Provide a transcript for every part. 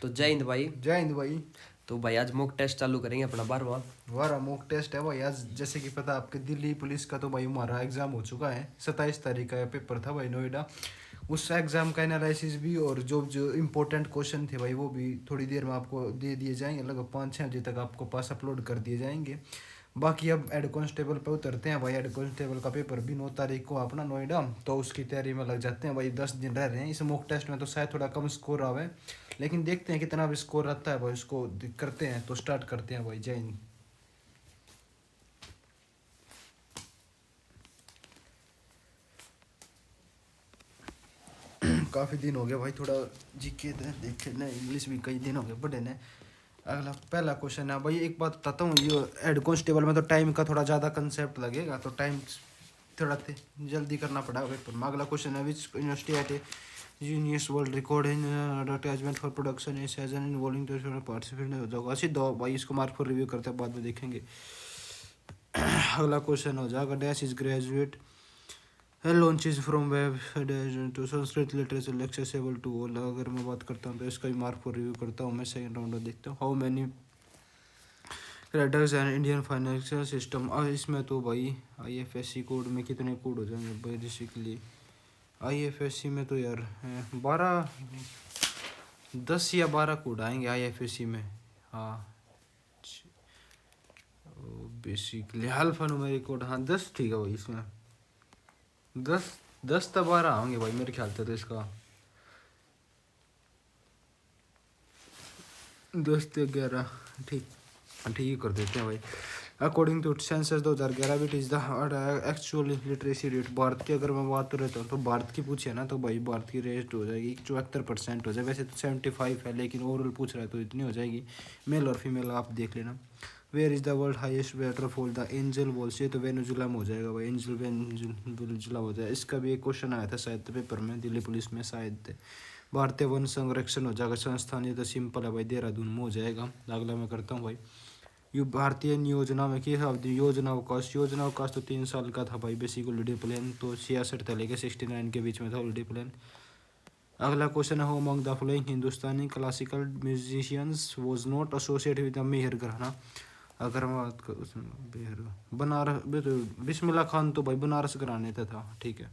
तो जय हिंद भाई। जय हिंद भाई। तो भाई आज मॉक टेस्ट चालू करेंगे अपना 12वां। हमारा मॉक टेस्ट है भाई आज। जैसे कि पता आपके दिल्ली पुलिस का तो भाई हमारा एग्जाम हो चुका है। 27 तारीख का पेपर था भाई नोएडा। उस एग्जाम का एनालिसिस भी और जो जो इम्पोर्टेंट क्वेश्चन थे भाई वो भी थोड़ी देर में आपको दे दिए जाएंगे। लगभग 5-6 बजे तक आपको पास अपलोड कर दिए जाएंगे। बाकी अब हेड कांस्टेबल पे उतरते हैं भाई। हेड कांस्टेबल का पेपर भी 9 तारीख को अपना नोएडा, तो उसकी तैयारी में लग जाते हैं भाई। 10 दिन रह रहे हैं इस मॉक टेस्ट में, तो शायद थोड़ा कम स्कोर आवे, लेकिन देखते हैं कितना भी स्कोर आता है भाई उसको करते हैं। तो स्टार्ट करते हैं भाई। जय हिंद। काफ़ी दिन हो गया भाई, थोड़ा जीके देखे ना, इंग्लिश भी कई दिन हो गए पढ़े ने। अगला पहला क्वेश्चन है भाई। एक बात बताता हूँ, ये हेड कांस्टेबल में तो टाइम का थोड़ा ज़्यादा कंसेप्ट लगेगा, तो टाइम थोड़ा जल्दी करना पड़ा पेपर में। अगला क्वेश्चन है, विच यूनिवर्सिटी एट यूनियस world record in advertisement for production a season involving participant हो जाएगा। सीधा भाई इसको मार्क फॉर रिव्यू करते हैं, बाद में देखेंगे। अगला क्वेश्चन हो जाएगा, dash is graduate launches from web to Sanskrit literature accessible to all. अगर मैं बात करता हूँ तो इसका भी मार्क फॉर रिव्यू करता हूँ मैं। सेकंड राउंड में देखता हूँ, how many credits and Indian financial system. इसमें तो भाई IFSC कोड में कितने कोड हो जाएंगे बेसिकली। IFSC में तो यार 10 या 12 कोड आएंगे IFSC में। हाँ बेसिकली अल्फा न्यूमेरिक कोड, हाँ 10 ठीक है भाई। इसमें 10 तो 12 होंगे भाई मेरे ख्याल से। तो इसका 10 से 11 ठीक ठीक कर देते हैं भाई। According to census 2011 what is the actual literacy rate. Bharat की अगर मैं बात करता हूँ तो भारत की पूछे ना, तो भाई भारत की रेट हो जाएगी 74% हो जाए। वैसे तो 75 है, लेकिन ओवरऑल पूछ रहा है तो इतनी हो जाएगी। मेल और फीमेल आप देख लेना। Where is the world highest waterfall, the angel falls. ये तो वेनेजुला में हो जाएगा भाई। एंजल वेनेजुला हो जाए। इसका भी एक क्वेश्चन आया था शायद पेपर में, दिल्ली पुलिस में शायद। भारतीय वन संरक्षण हो जाएगा संस्थान, ये तो सिंपल है भाई, देहरादून में हो जाएगा। अगला मैं करता हूँ भाई। यू भारतीय योजना में किस अवधि योजना अवकाश तो 3 साल का था भाई। बेसिक हॉलीडे प्लान तो 66 था लेके 69 के बीच में था हॉलीडे प्लान। अगला क्वेश्चन है, who among the following Hindustani classical musicians was not associated with the Maihar gharana. अगर मैं बात करूँ बनारस, बिस्मिल्लाह खान तो भाई बनारस घराने था, ठीक है।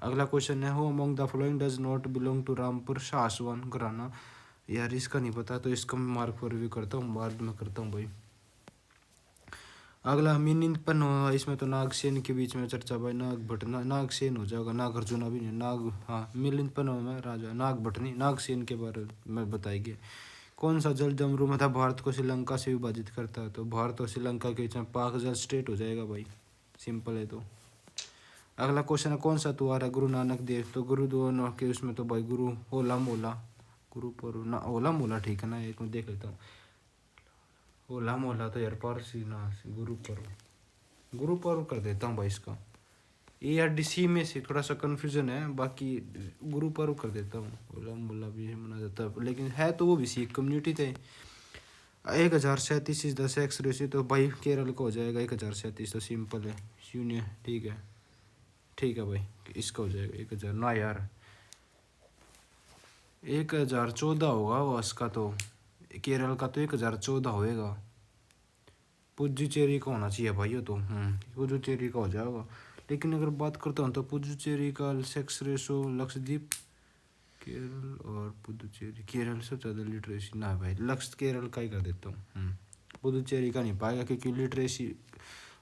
अगला क्वेश्चन है, who among the following does not belong to Rampur Sahaswan gharana. यार इसका नहीं पता, तो इसका मैं मार्क फॉर रिव्यू करता हूँ, बाद में करता हूँ भाई। अगला मिनिनपन हो, इसमें तो नागसेन के बीच में चर्चा भाई। नागभट नागसेन हो जाएगा, नागार्जुन भी नहीं, नाग हाँ मिलिनपन हो में राजा नागभट नहीं, नागसेन के बारे में बताएगी। कौन सा जल जमरू में था भारत को श्रीलंका से विभाजित करता है, तो भारत और श्रीलंका के बीच में पाक जल स्टेट हो जाएगा भाई, सिंपल है। तो अगला क्वेश्चन है, कौन सा त्योहार है गुरु नानक देव, तो गुरु दोनों के उसमें तो भाई गुरु होला मोला, गुरु पर्व ना होला मोला, ठीक है ना। एक मैं देख लेता हूँ, होला मोला तो यार पारसी ना, गुरु पर्व कर देता हूँ भाई इसका। ARDC में से थोड़ा सा कन्फ्यूजन है, बाकी गुरु पर्व कर देता हूँ। होला मोला भी मना जाता है, लेकिन है तो वो भी सिख कम्युनिटी थे। 1037 इज द सेक्स रेशियो, तो भाई केरल का हो जाएगा 1037, तो सिंपल है शून्य, ठीक है। ठीक है भाई, इसका हो जाएगा 1000 ना यार 1014 होगा वो इसका, तो केरल का तो 1014 होएगा। पुडुचेरी का होना चाहिए भाई ये तो, पुडुचेरी का हो जाएगा। लेकिन अगर बात करता हूँ तो पुडुचेरी का सेक्स रेशो लक्षद्वीप, केरल और पुडुचेरी, केरल से ज़्यादा लिटरेसी ना भाई, लक्ष्य केरल का ही कर देता हूँ। पुडुचेरी का नहीं पाएगा क्योंकि लिटरेसी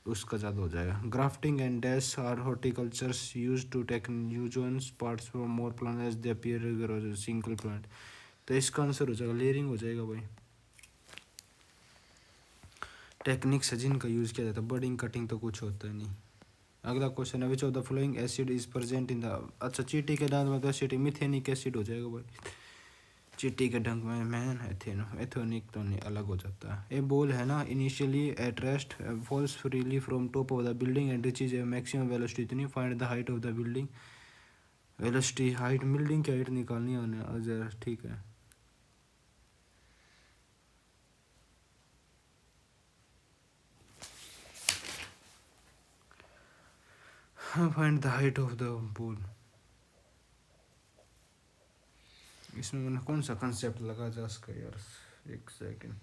उसका ज़्यादा हो जाएगा। Grafting and dash are horticulturists use to take न्यूजन्स parts from more plant as they appear single plant, तो इसका आंसर हो जाएगा लेयरिंग हो जाएगा भाई। टेक्निक्स है जिनका यूज़ किया जाता है, बर्डिंग कटिंग तो कुछ होता है नहीं। अगला क्वेश्चन है, which of the following acid is present in the, अच्छा चींटी के दांत में तो एसिड मिथेनिक एसिड हो जाएगा भाई। चींटी के डंक में मैन एथेनिक तो नहीं, अलग हो जाता है। ए बॉल है ना initially at rest falls freely from top of the building and reaches a maximum velocity इतनी, find the height of the building. Velocity height, building की हाइट निकालनी है उन्हें, अजर ठीक है। Find the height of the ball, इसमें मैंने कौन सा कंसेप्ट लगा जा इसका यार, एक सेकंड।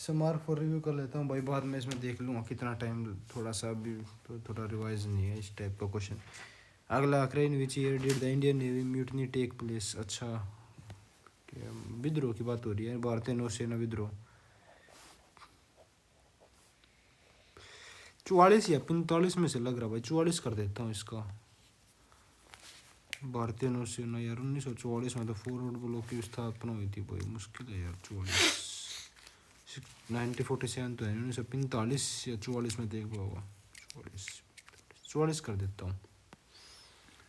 इसे मार्क फॉर रिव्यू कर लेता हूँ भाई, बाद में इसमें देख लूँगा कितना टाइम, थोड़ा सा भी तो थोड़ा रिवाइज नहीं है इस टाइप का क्वेश्चन। अगला, in which year did the Indian navy mutiny take place. अच्छा, विद्रोह की बात हो रही है, भारतीय नौसेना विद्रोह। 44 या 45 में से लग रहा भाई, 44 कर देता हूँ इसका। भारतीय नौसेना यार 1944 में तो फॉरवर्ड ब्लॉक की स्थापना हुई थी भाई, मुश्किल है यार 44। 1947 तो है, 1945 या 44 में देख होगा। 44 कर देता हूँ।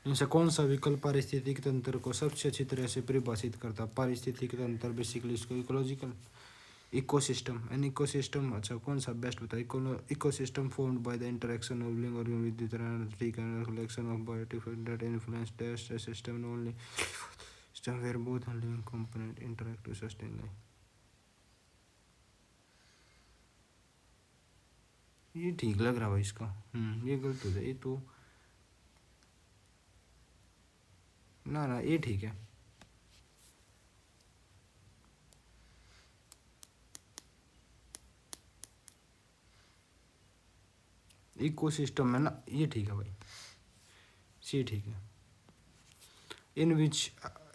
इनसे कौन सा विकल्प पारिस्थितिक तंत्र को सबसे अच्छी तरह से परिभाषित करता है? पारिस्थितिक तंत्र बेसिकली इसको इकोलॉजिकल, इकोसिस्टम, एन इकोसिस्टम। अच्छा, कौन सा बेस्ट बताए? Ecosystem formed by the interaction of living organism with the energetic and collection of biotified that influence test system only system where both living component interact to sustain life. ये ठीक लग रहा भाई इसका। ये गलत हो जाए ये तो, ना ये ठीक है। इकोसिस्टम है ना, ये ठीक है भाई, सी ठीक है। In which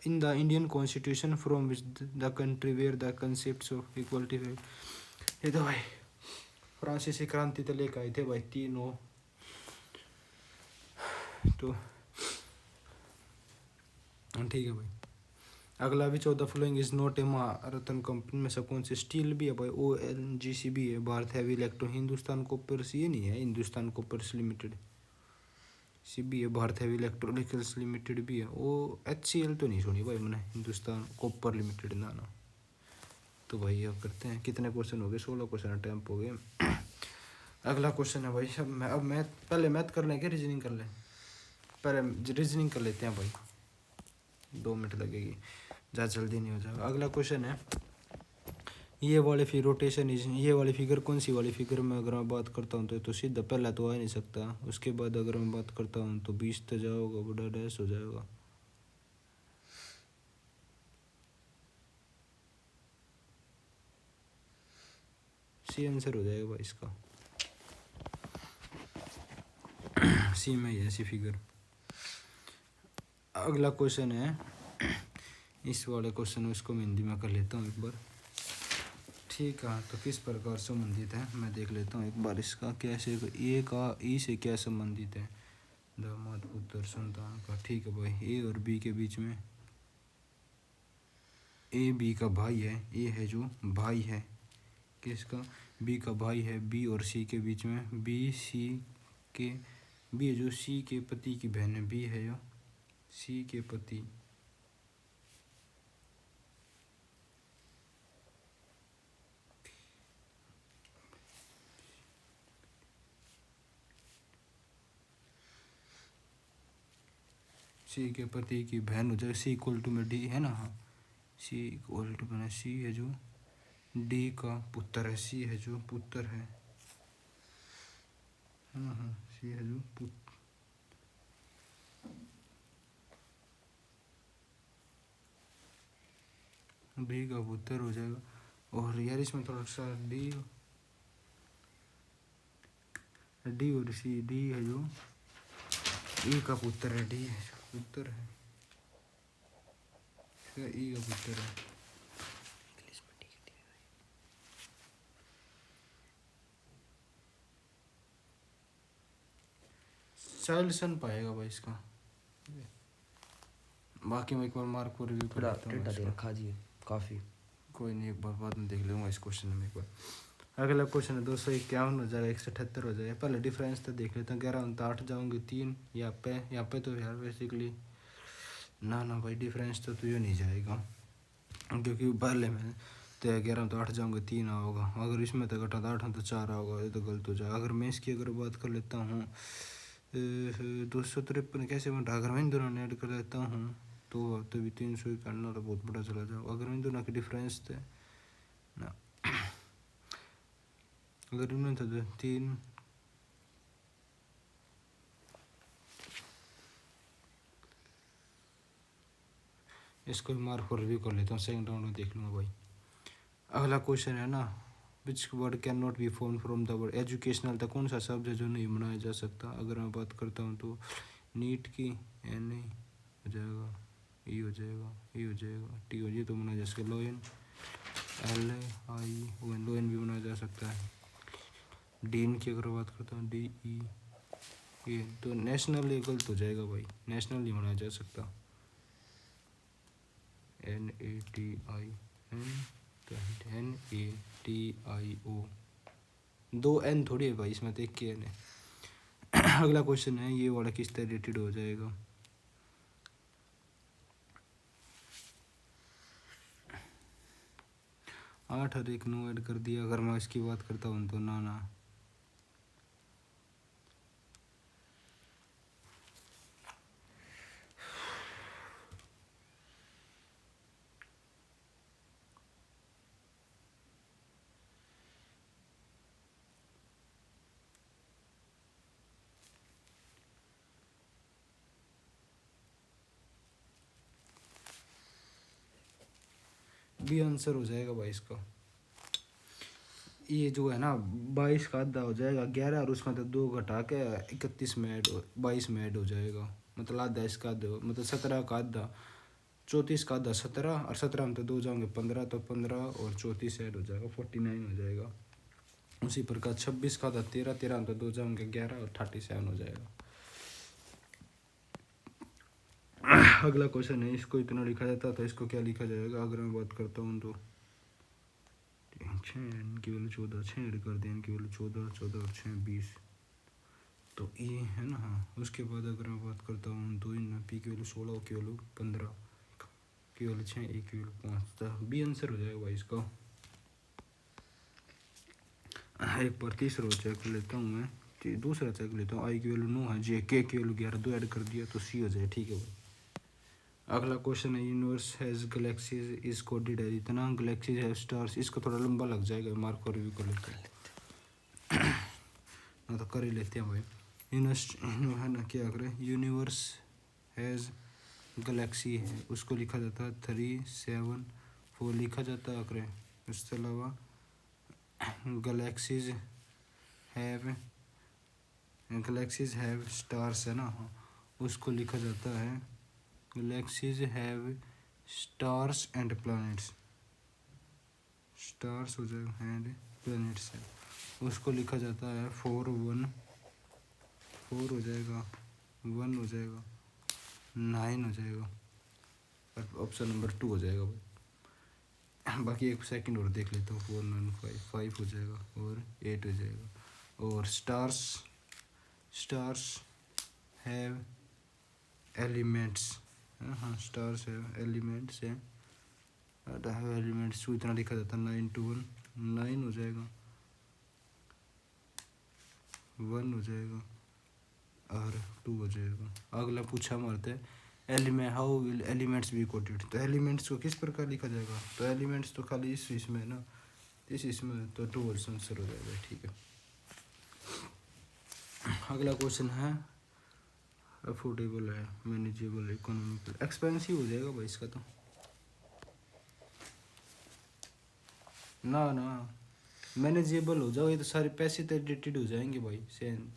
in the Indian constitution from which the country where the concept of equality. ये तो भाई फ्रांसीसी क्रांति तो लेकर आए थे भाई तीनों, तो ठीक है भाई। अगला भी 14 following is not a Maharatna company में से कौन सी? स्टील भी है भाई, ONGC भी है, Bharat heavy electro, Hindustan coppers ये नहीं है, हिंदुस्तान कॉपर्स लिमिटेड सी भी है, भारत हैवी इलेक्ट्रॉनिक्स लिमिटेड भी है। HCL तो नहीं सुनी भाई मैंने, हिंदुस्तान कॉपर लिमिटेड ना। तो भाई अब करते हैं, कितने क्वेश्चन हो गए? 16 क्वेश्चन टाइम हो गए। अगला क्वेश्चन है भाई, अब मैथ, पहले मैथ कर लें क्या रीजनिंग कर लें? पहले रीजनिंग कर लेते हैं भाई, 2 मिनट लगेगी, ज़्यादा जल्दी नहीं हो जाएगा। अगला क्वेश्चन है, ये वाली रोटेशन इज, ये वाली फिगर कौन सी वाली फिगर में अगर मैं बात करता हूँ तो सीधा पहला तो आ नहीं सकता, उसके बाद अगर मैं बात करता हूँ तो 20 तो जाओगा, बड़ा डैश हो जाएगा। सी आंसर हो जाएगा भाई इसका, सी में ही है ऐसी फिगर। अगला क्वेश्चन है, इस वाले क्वेश्चन इसको मैं हिंदी में कर लेता हूँ एक बार, ठीक है? तो किस प्रकार संबंधित है मैं देख लेता हूँ एक बार इसका, कैसे ए का ई से क्या संबंधित है? दामाद पुत्र संतान का, ठीक है भाई। ए और बी के बीच में, ए बी का भाई है, ए है जो भाई है किसका? बी का भाई है। बी और सी के बीच में, बी है जो सी के पति की बहन है, बी है जो सी के पति, सी के पति की बहन हो जाए, सी इक्वल टू में डी है ना, हाँ, सी इक्वल टू में सी है जो डी का पुत्र है, सी है जो पुत्र है, हाँ सी है जो पुत्र, डी का पुत्र हो जाएगा। और यार इसमें थोड़ा सा डी और सी, डी है जो ई का पुत्र है, डी है पुत्र है, ई का पुत्र है। चाइल्ड सन पाएगा भाई इसका, बाकी मैं एक बार मार्क को रिव्यू कर थोड़ा लेता हूँ टेढ़ा दे इसका। रखा जी काफ़ी। कोई नहीं, एक बार बाद में देख लूँगा इस क्वेश्चन में एक बार। अगला क्वेश्चन है 251 हो जाएगा, 178 हो जाएगा। पहले डिफरेंस तो देख लेता हूँ, 11 तो 8 जाऊँगी 3 यहाँ पे तो यार बेसिकली ना भाई डिफरेंस तो ये नहीं जाएगा, क्योंकि पहले में तो 11 तो 8 जाऊँगे 3 आओगा, अगर इसमें तो घटा 8 तो 4 आओगा, ये तो गलत हो जाएगा। अगर मैं इसकी अगर बात कर लेता हूँ 253 कैसे बना, अगर मैं इन दोनों ऐड कर लेता हूँ तो भी 391 तो बहुत बड़ा चला जाएगा। अगर इन दोनों की डिफरेंस थे ना, अगर इनमें था 3, इसको मार्क पर रिव्यू कर लेता हूँ, सेकंड राउंड में देख लूँगा भाई। अगला क्वेश्चन है ना, which word can not be form from the word educational, था कौन सा शब्द है जो नहीं बनाया जा सकता। अगर मैं बात करता हूँ तो नीट की एन ए हो जाएगा, ई हो जाएगा, ई हो जाएगा, टी हो जाए तो बनाया जा सकता। लोयन एल आई ओ एन, लोयन भी बनाया जा सकता है। डीन की अगर बात करता हूँ डी ई ए, तो नेशनल ये गलत हो जाएगा भाई, नेशनल नहीं बनाया जा सकता। N A T I N, तो N A T I O, दो एन थोड़ी है भाई इसमें, तो एक के एन है। अगला क्वेश्चन है, ये वाला किस तरह रेटेड हो जाएगा। 8 और 1 9 ऐड कर दिया। अगर मैं इसकी बात करता हूँ तो ना बी आंसर हो जाएगा भाई इसका। ये जो है ना 22 का आधा हो जाएगा 11, और उसमें तो 2 घटा के 31 में ऐड 22 में ऐड हो जाएगा, मतलब आधा इसका आधा, मतलब 17 का आधा 34 का आधा 17, और 17 में तो 2 जाएंगे 15, तो 15 और 34 ऐड हो जाएगा 49 हो जाएगा। उसी प्रकार 26 का आधा 13, 13 में तो 2 जाएंगे 11 और 37 हो जाएगा। अगला क्वेश्चन है, इसको इतना लिखा जाता था, इसको क्या लिखा जाएगा। अगर मैं बात करता हूँ तो 6 इनकी वैल्यू 14, 6 ऐड कर दें, इनकी वैल्यू 14, 14 और 6 20, तो ये है ना। हाँ, उसके बाद अगर मैं बात करता हूँ तो इन पी की वैल्यू 16, की वैल्यू 15, की वैल्यू 6, ए की वैल्यू 5, तो बी आंसर हो जाएगा भाई इसका। एक बार तीसरा चेक लेता हूँ मैं, दूसरा चेक लेता हूँ। आई की वैल्यू 9 है, जे के की वैल्यू 11, 2 ऐड कर दिया तो सी हो जाए, ठीक है भाई। अगला क्वेश्चन है, universe has galaxies is coded है, इतना गैलेक्सीज है स्टार्स, इसको थोड़ा लंबा लग जाएगा, मार्क को रिव्यू कर लेते हैं ना, तो कर ही लेते हैं भाई। है ना, क्या करें, यूनिवर्स हैज़ गैलेक्सी है, उसको लिखा जाता है 3 7 4 लिखा जाता है। करें इसके अलावा गैलेक्सीज हैव स्टार्स है ना, हाँ, उसको लिखा जाता है galaxies have stars and planets, stars हो जाएगा एंड प्लैनेट्स है, उसको लिखा जाता है 4 1 4 हो जाएगा, 1 हो जाएगा, 9 हो जाएगा, और ऑप्शन नंबर 2 हो जाएगा भाई। बाकी एक सेकंड और देख लेता हूँ, 4 9 5 5 हो जाएगा और 8 हो जाएगा। और स्टार्स हैव एलिमेंट्स, हाँ स्टार्स हैव एलिमेंट्स है, एलिमेंट्स को इतना लिखा जाता है 9 2 1 9 हो जाएगा, 1 हो जाएगा और 2 हो जाएगा। अगला पूछा मारते हैं, element how will elements be coded, तो एलिमेंट्स को किस प्रकार लिखा जाएगा। तो एलिमेंट्स तो खाली इस इसमें है ना, इस इसमें तो 2 आंसर हो जाएगा, ठीक है। अगला क्वेश्चन है, अफोर्डेबल है, मैनेजेबल, इकोनॉमिकल, एक्सपेंसिव हो जाएगा भाई इसका तो ना मैनेजेबल हो जाओ, ये तो सारे पैसे तो डिटेड हो जाएंगे भाई सेन,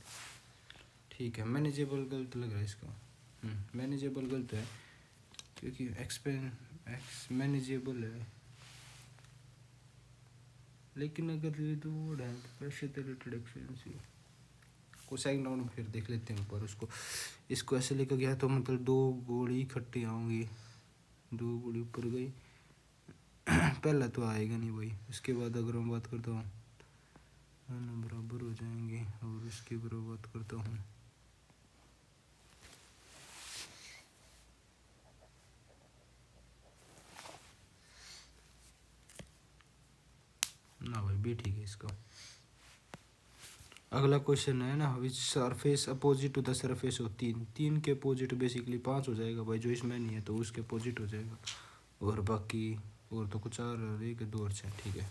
ठीक है। मैनेजेबल गलत लग रहा है इसका, मैनेजेबल गलत है क्योंकि मैनेजेबल है, लेकिन अगर ये दो वर्ड है तो पैसे तो रिलेटेड एक्सपेंसिव को सेकंड राउंड में फिर देख लेते हैं ऊपर उसको। इसको ऐसे लेकर गया तो मतलब 2 गोली इकट्ठी आऊँगी, 2 गोली ऊपर गई, पहला तो आएगा नहीं भाई। उसके बाद अगर मैं बात करता हूँ ना बराबर हो जाएंगे, और इसके बराबर बात करता हूँ ना भाई, बी ठीक है इसका। अगला क्वेश्चन है ना, which surface opposite to the surface of 3 के अपोजिट बेसिकली 5 हो जाएगा भाई, जो इसमें नहीं है तो उसके अपोजिट हो जाएगा, और बाकी और तो कुछ और 1 2 और 6, ठीक है।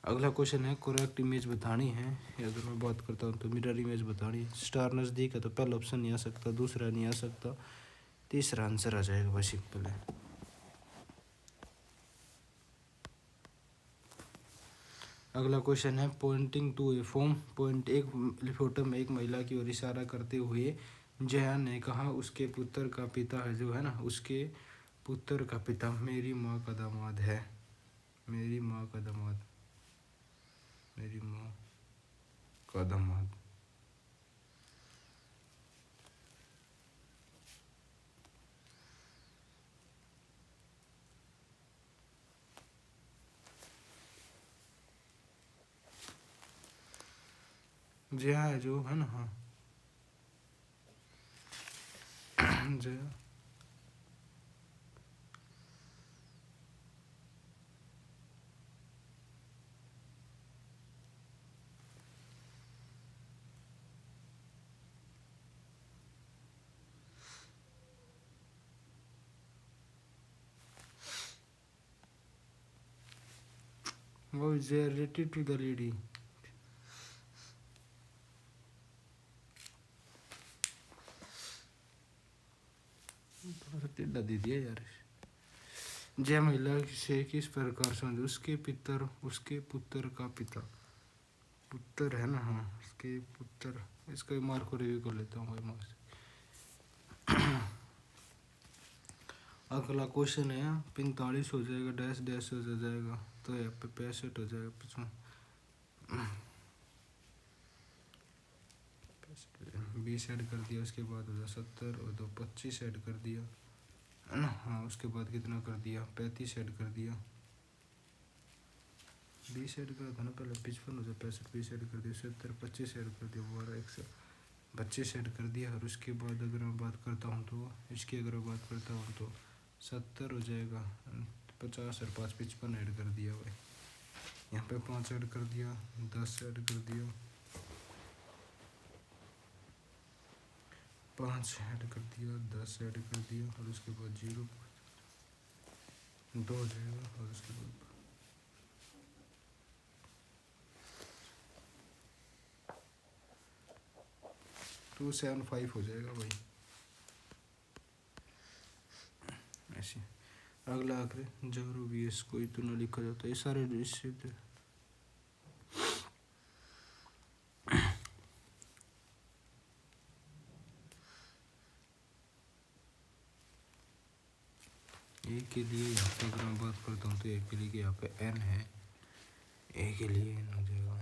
अगला क्वेश्चन है, करेक्ट इमेज बतानी है, अगर मैं बात करता हूँ तो मिरर इमेज बतानी है। स्टार नज़दीक है तो पहला ऑप्शन नहीं आ सकता, दूसरा नहीं आ सकता, तीसरा आंसर आ जाएगा भाई, सिंपल है। अगला क्वेश्चन है pointing to a form. Point एक फोटो में एक महिला की ओर इशारा करते हुए जया ने कहा उसके पुत्र का पिता है जो है ना, उसके पुत्र का पिता मेरी माँ का दामाद है। मेरी माँ का दामाद, मेरी माँ का दामाद। जया है जो है ना, हाँ जया। वो is related to the lady. थोड़ा सा टेढ़ा दे दिया यार। जय महिला से किस प्रकार समझ, उसके पुत्र का पिता, पुत्र है ना, हाँ उसके पुत्र। इसका मार्क को रिव्यू कर लेता हूँ भाई मार्क्स। अगला क्वेश्चन है 45 हो जाएगा डैश डैश हो जाएगा, तो यहाँ पे 65 हो जाएगा। पिछले 20 ऐड कर दिया, उसके बाद हो जाए 70 और 2 25 ऐड कर दिया है ना, हाँ उसके बाद कितना कर दिया 35 ऐड कर दिया। 20 ऐड करा था ना पहले, 55 हो जाए 65, 20 ऐड कर दिया 70, 25 ऐड कर दिया 12, 125 ऐड कर दिया। और उसके बाद अगर मैं बात करता हूँ तो इसकी अगर मैं बात करता हूँ तो 70 हो जाएगा, 50 और 5 55 ऐड कर दिया भाई। यहाँ पे 5 ऐड कर दिया, 10 ऐड कर दिया, 5 ऐड कर दिया, 10 ऐड कर दिया और उसके बाद 0 2 हो जाएगा और उसके बाद 275 हो जाएगा भाई ऐसे। अगला आखिरी जरूर भी इसको इतना लिखा जाता है, ये सारे इससे ए के लिए यहाँ पे अगर मैं बात करता हूँ तो ए के लिए यहाँ पे n है, ए के लिए n हो जाएगा।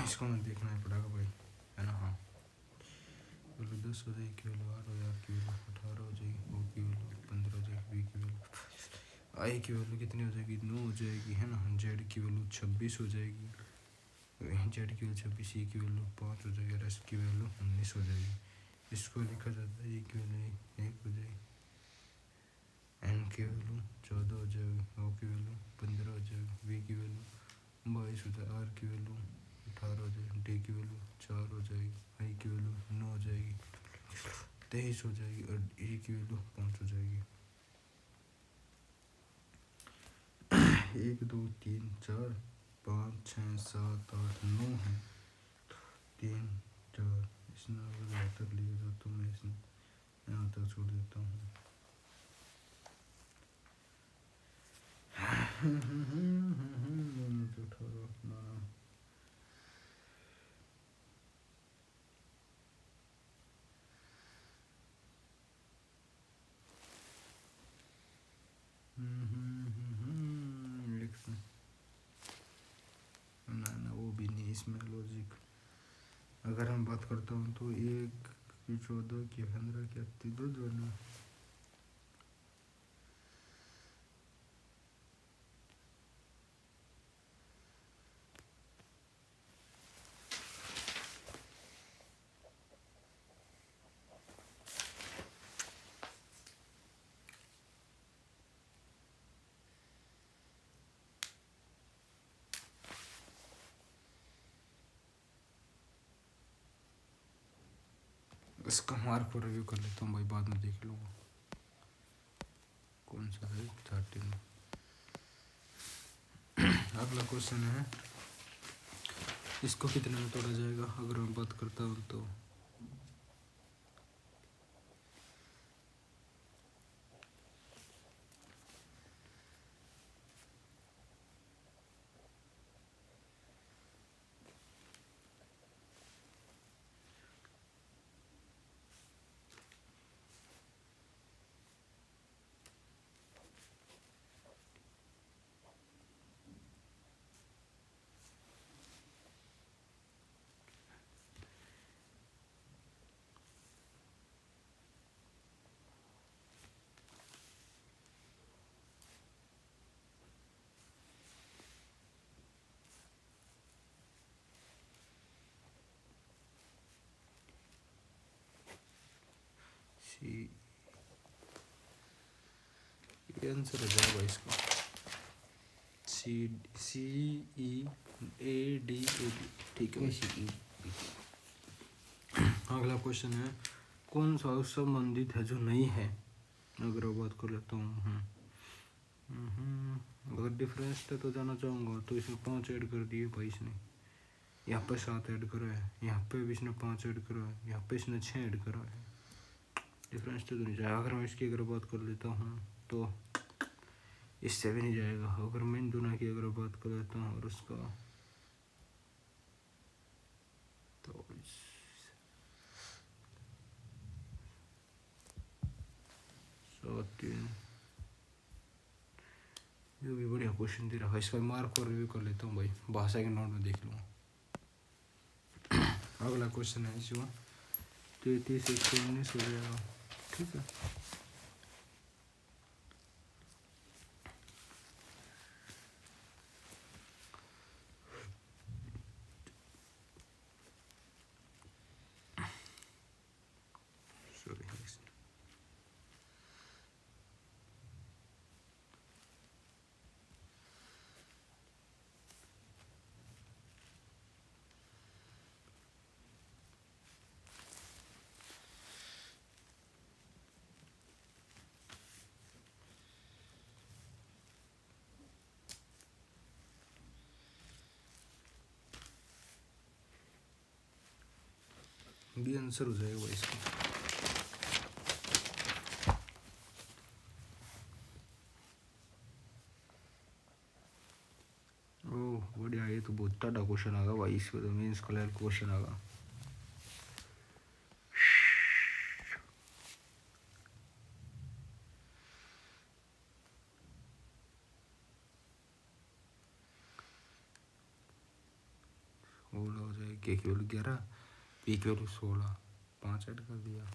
इसको मैं देखना ही पड़ेगा भाई है ना, हाँ वैल्यू 10 हो जाएगी, की वैल्यू 8 हो जाएगी, की वैल्यू 18 हो जाएगी, ओ की वैल्यू 15 हो जाएगी, बी की वैल्यू, आई की वैल्यू कितनी हो जाएगी 9 हो जाएगी है ना, जेड की वैल्यू 26 हो जाएगी, जेड की वैल्यू 26, ई की वैल्यू 5 हो जाएगी, और एस की वैल्यू 19 हो जाएगी। इसको लिखा जाता है ए की वैल्यू 1 हो जाएगी, एन की वैल्यू 14 हो जाएगी, ओ की वैल्यू 15 हो जाएगी, बी की वैल्यू 22 हो जाएगी, आर की वैल्यू 18 हो जाएगी, डी की वैल्यू 4 हो जाएगी, आई की वैल्यू 9 हो जाएगी, 23 हो जाएगी और ई की वैल्यू 5 हो जाएगी। 1 2 3 4 5 6 7 8 9 है, 3 4 इसने अगर यहाँ तक लिया था तो मैं इसने यहाँ तक छोड़ देता हूँ। ना वो भी नहीं इसमें लॉजिक। अगर हम बात करता हूँ तो 1 की 14 की 15 की 32 दोनों इसका मार्क को रिव्यू कर लेता हूँ भाई, बाद में देख लूँगा कौन सा है 13। अगला क्वेश्चन है इसको कितने में तोड़ा जाएगा, अगर मैं बात करता हूँ तो सी, ये आंसर हो जाएगा इसका सी, CEADAB, ठीक है। अगला क्वेश्चन है कौन सा उस संबंधित है जो नहीं है। अगर मैं बात कर लेता हूँ अगर डिफरेंस तो जाना चाहूँगा तो इसमें 5 ऐड कर दिए भाई इसने, यहाँ पे 7 ऐड करा है, यहाँ पे भी इसने 5 ऐड करा है, यहाँ पे इसने 6 ऐड करा है। डिफरेंस तो नहीं जाएगा। अगर मैं इसकी अगर बात कर लेता हूँ तो इससे भी नहीं जाएगा। अगर मैं इन दोनों की अगर बात कर लेता हूँ और उसका तो ये भी बढ़िया क्वेश्चन दे रहा है। इसका मार्क और रिव्यू कर लेता हूँ भाई, भाषा के नोट में देख लूँगा। अगला क्वेश्चन है जो 33 119 हो जाएगा, ठीक है। सॉरी, बी आंसर हो जाएगा भाई इसका। ओह बढ़िया, ये तो बहुत तगड़ा क्वेश्चन आगा भाई, इसमें तो मेंस का लेवल क्वेश्चन आगा। हो जाएगा के की वैल्यू 11, पी की वैल्यू 16, 5 ऐड कर दिया।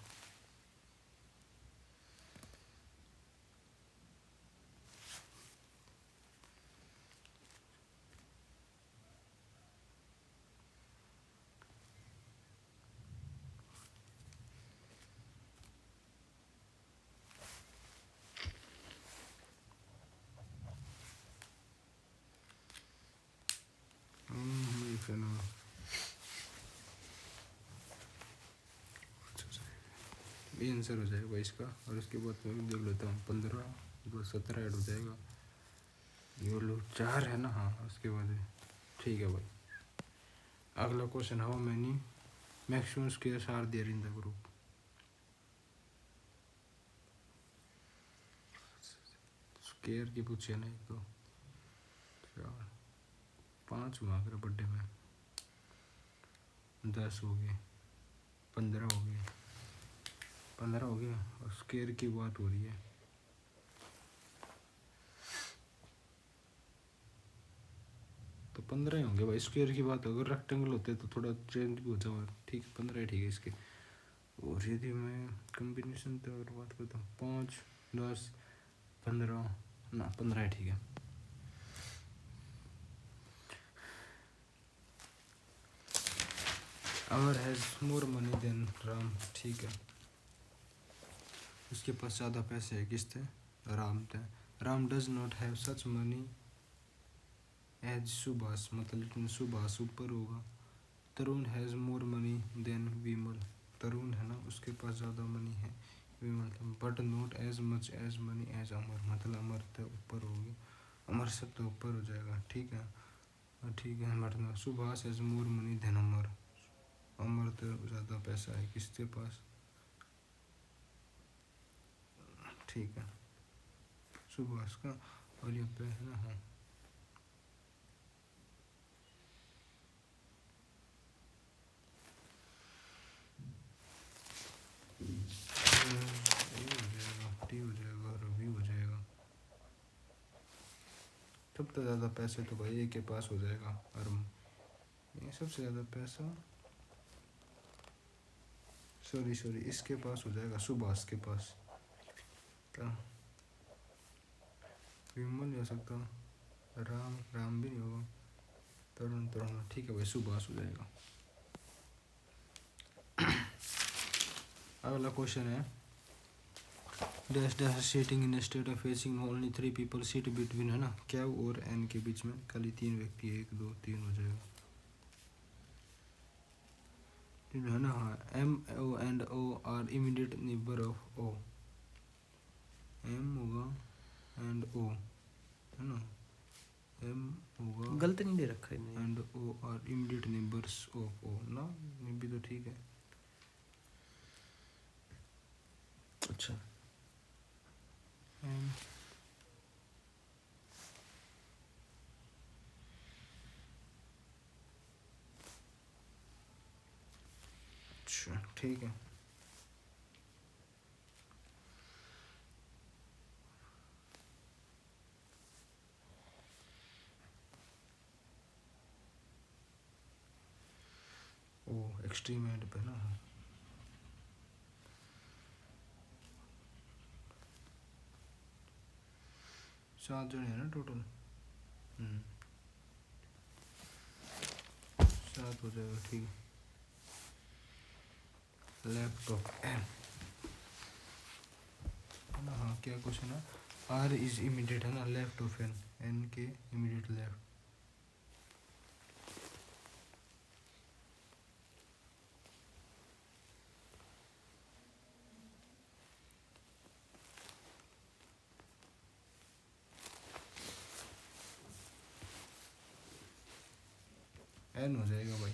ये आंसर हो जाएगा भाई इसका। और उसके बाद मैं देख लेता हूँ 15 17 ऐड हो जाएगा। ये लो 4 है ना, हाँ उसके बाद ठीक है भाई। अगला question, how many maximum squares are there in the group. Square की पूछे ना, एक तो 4 5 हुआ अगर बर्थडे में, 10 हो गए, 15 हो गए, 15 हो गया। और स्क्वायर की बात हो रही है तो 15 ही होंगे भाई। स्क्वायर की बात, अगर रेक्टेंगल होते तो थोड़ा चेंज भी हो जाए, ठीक 15 ठीक है इसके। और यदि मैं कम्बिनेशन तो अगर बात करता हूँ 5 10 15 ना, 15 ठीक है। Amar has more money than Ram, ठीक है। उसके पास ज़्यादा पैसे है, किस थे? राम थे। Ram does not have such money as Subhash, मतलब लेकिन सुभाष ऊपर होगा। Tarun has more money than Vimal, Tarun है ना उसके पास ज़्यादा मनी है Vimal, but not as much as money as Amar, मतलब अमर तो ऊपर होगी, अमर सब तो ऊपर हो जाएगा, ठीक है। ठीक है, मतलब Subhash has more money than Amar, Amar तो ज़्यादा पैसा है किसके पास, ठीक है सुभाष का। और यहाँ पे है ना, हाँ टी हो जाएगा, रवि हो जाएगा। सबसे ज़्यादा पैसे तो भाई एक के पास हो जाएगा, अरुण। ये सबसे ज़्यादा पैसा सॉरी इसके पास हो जाएगा, सुभाष के पास। क्या विमल हो सकता, राम भी नहीं होगा, तरुण ठीक है भाई, सुभाष हो जाएगा। अगला क्वेश्चन है dash dash seating in state of facing only 3 people seat between, है ना, क्या और एन के बीच में खाली 3 व्यक्ति, 1 2 3 हो जाएगा, है ना। हाँ, M O and O are immediate neighbour of O, M होगा एंड ओ, है ना, एम होगा गलत नहीं दे रखा इन्हें। And O are immediate neighbours of O ना, ये भी तो ठीक है। अच्छा, एम अच्छा ठीक है। ओ एक्सट्रीम एंड पे ना, 7 जने हैं ना टोटल, 7 हो जाएगा, ठीक है। लेफ्ट ऑफ एन, है ना। हाँ, क्या क्वेश्चन है, आर इज इमीडिएट, है ना, लेफ्ट ऑफ एन, एन के इमीडिएट लेफ्ट, एन हो जाएगा भाई।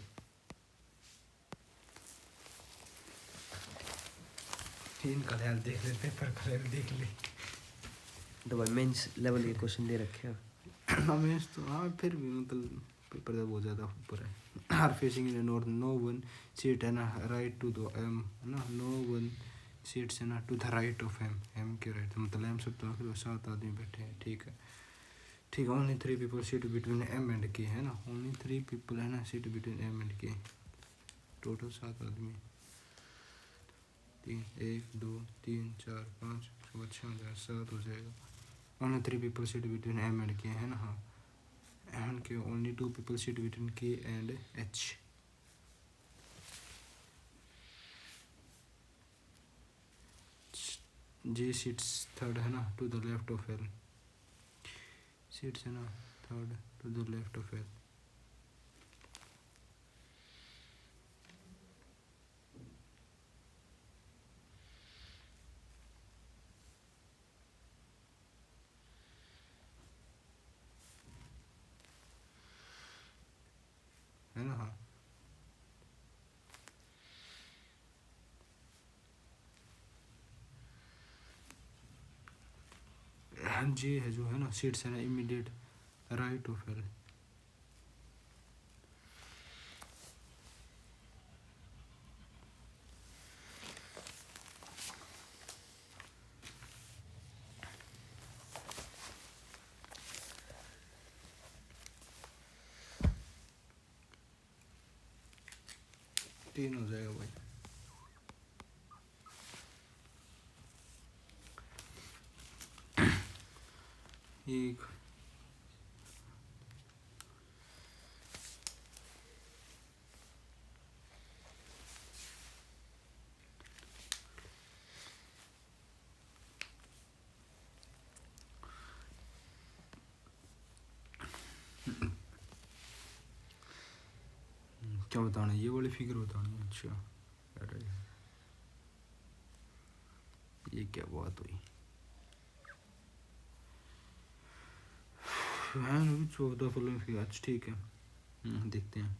इनका लेवल देख ले, पेपर का लेवल देख ले। तो भाई मेंस लेवल के क्वेश्चन दे रखे हैं। हमें तो हाँ, फिर भी मतलब पेपर का बहुत ज़्यादा ऊपर है। Are facing in north, no one seat, है ना, राइट टू द एम, है ना, नो वन सीट्स, है ना, to the right of M, M के राइट, मतलब एम सब तो आखिर 7 आदमी बैठे हैं, ठीक है। ठीक है, only 3 people seat between M and K, है ना, ओनली 3 पीपल, है ना, seat between M and K, total 7 आदमी, 3 1 2 3 4 5 6 हो जाएगा, 7 हो जाएगा। Only 3 people seat between M and K, है ना। हाँ, and K only 2 people seat between K and H, J seats third, है ना, to the left of L, seats, है ना, third to the left of L, है ना। हाँ, जे है जो, है ना, सीट्स, है ना, इमीडिएट राइट ऑफ एल, तीन हो जाएगा भाई। एक क्या बताना, ये वाली फिगर बतानी है। अच्छा, अरे ये क्या बात हुई, फैन 14 फॉलोइंग फिगर, अच्छा ठीक है, देखते हैं।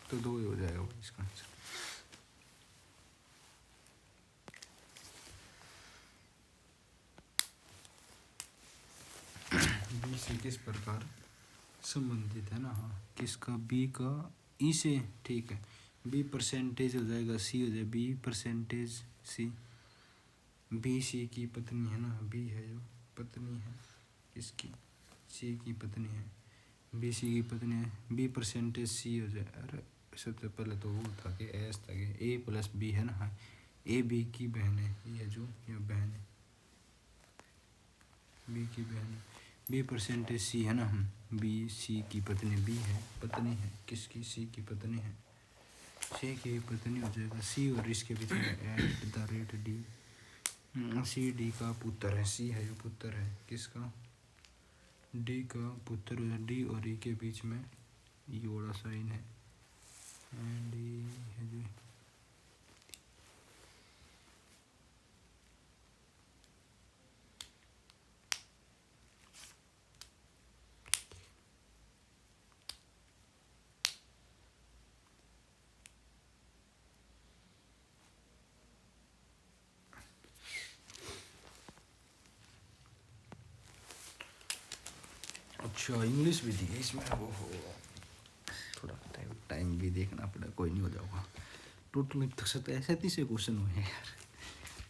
तो 2 ही हो जाएगा भाई इसका आंसर। 20 से किस प्रकार संबंधित, है ना। हाँ, किसका, बी का ई से, ठीक है। बी परसेंटेज हो जाएगा, सी हो जाए be percentage C. B C की पत्नी है ना, बी है जो पत्नी है किसकी, सी की पत्नी है, बी सी की पत्नी है, बी परसेंटेज सी हो जाए। अरे सबसे पहले तो वो था कि एस था कि ए प्लस बी है ना, हाँ ए बी की बहन है, ये जो ये बहन है, बी की बहन है, बी परसेंटेज सी है ना, हम बी सी की पत्नी, बी है पत्नी है किसकी, सी की पत्नी है, सी की पत्नी हो जाएगा सी, और इसके बीच में at the rate D, C D का पुत्र है, सी है जो पुत्र है किसका, डी का पुत्र हो जाए, डी और ई के बीच में ई वाला साइन है, एंड ई है जो अच्छा इंग्लिश भी दी है इसमें, वो हो थोड़ा टाइम भी देखना पड़ा, कोई नहीं हो जाऊँगा। टोटल तक से 37 क्वेश्चन हुए हैं यार,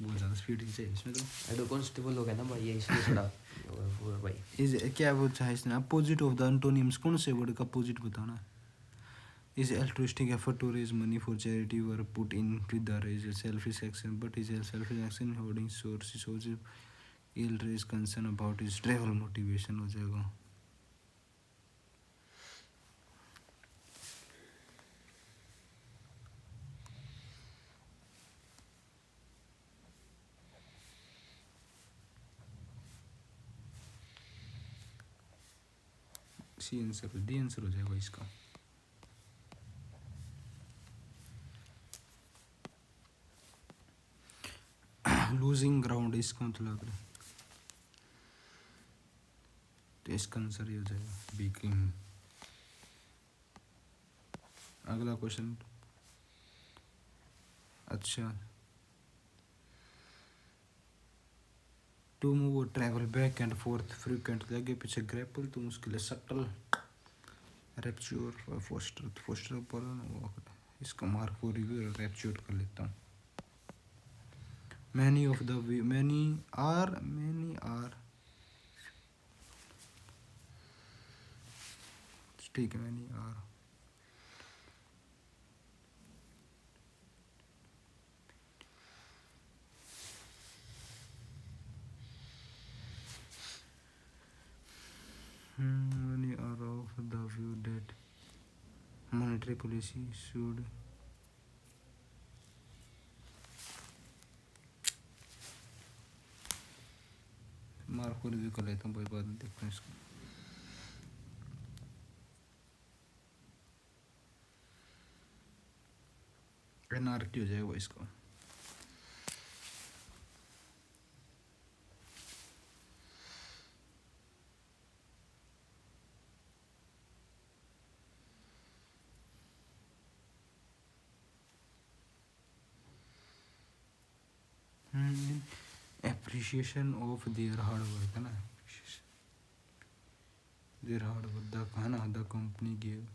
बहुत ज़्यादा स्पीड से इसमें तो। हेड कांस्टेबल हो गया ना भाई, ये इसलिए थोड़ा वो भाई। इज क्या बोलता है इसने, अपोजिट ऑफ द एंटोनिम्स, कौन से वर्ड का अपोजिट बताना। Is altruistic effort to raise money for charity were put in with the raise selfish action, but is a selfish action holding source shows ill raise concern about his travel motivation हो जाएगा। C answer, D answer हो जाएगा इसका। Losing ground इसका मतलब है, तो इसका आंसर ये हो जाएगा बीकिंग। अगला क्वेश्चन, अच्छा to move travel back and forth frequent, आगे पीछे ग्रैपल, तुम उसके लिए सटल रैप्च्योर फोस्टर, फोस्टर पर इसका मार्क को रिव्यू रैप्च्योर कर लेता हूँ। Many of the many are ठीक है, many are many are of the view that monetary policy should mark को रिव्यू कर लेता हूँ भाई, बाद में देखते हैं इसको। एनआरटी हो जाएगा इसको। Appreciation of their hard work है ना, देयर हार्ड वर्क है ना, द कंपनी गिव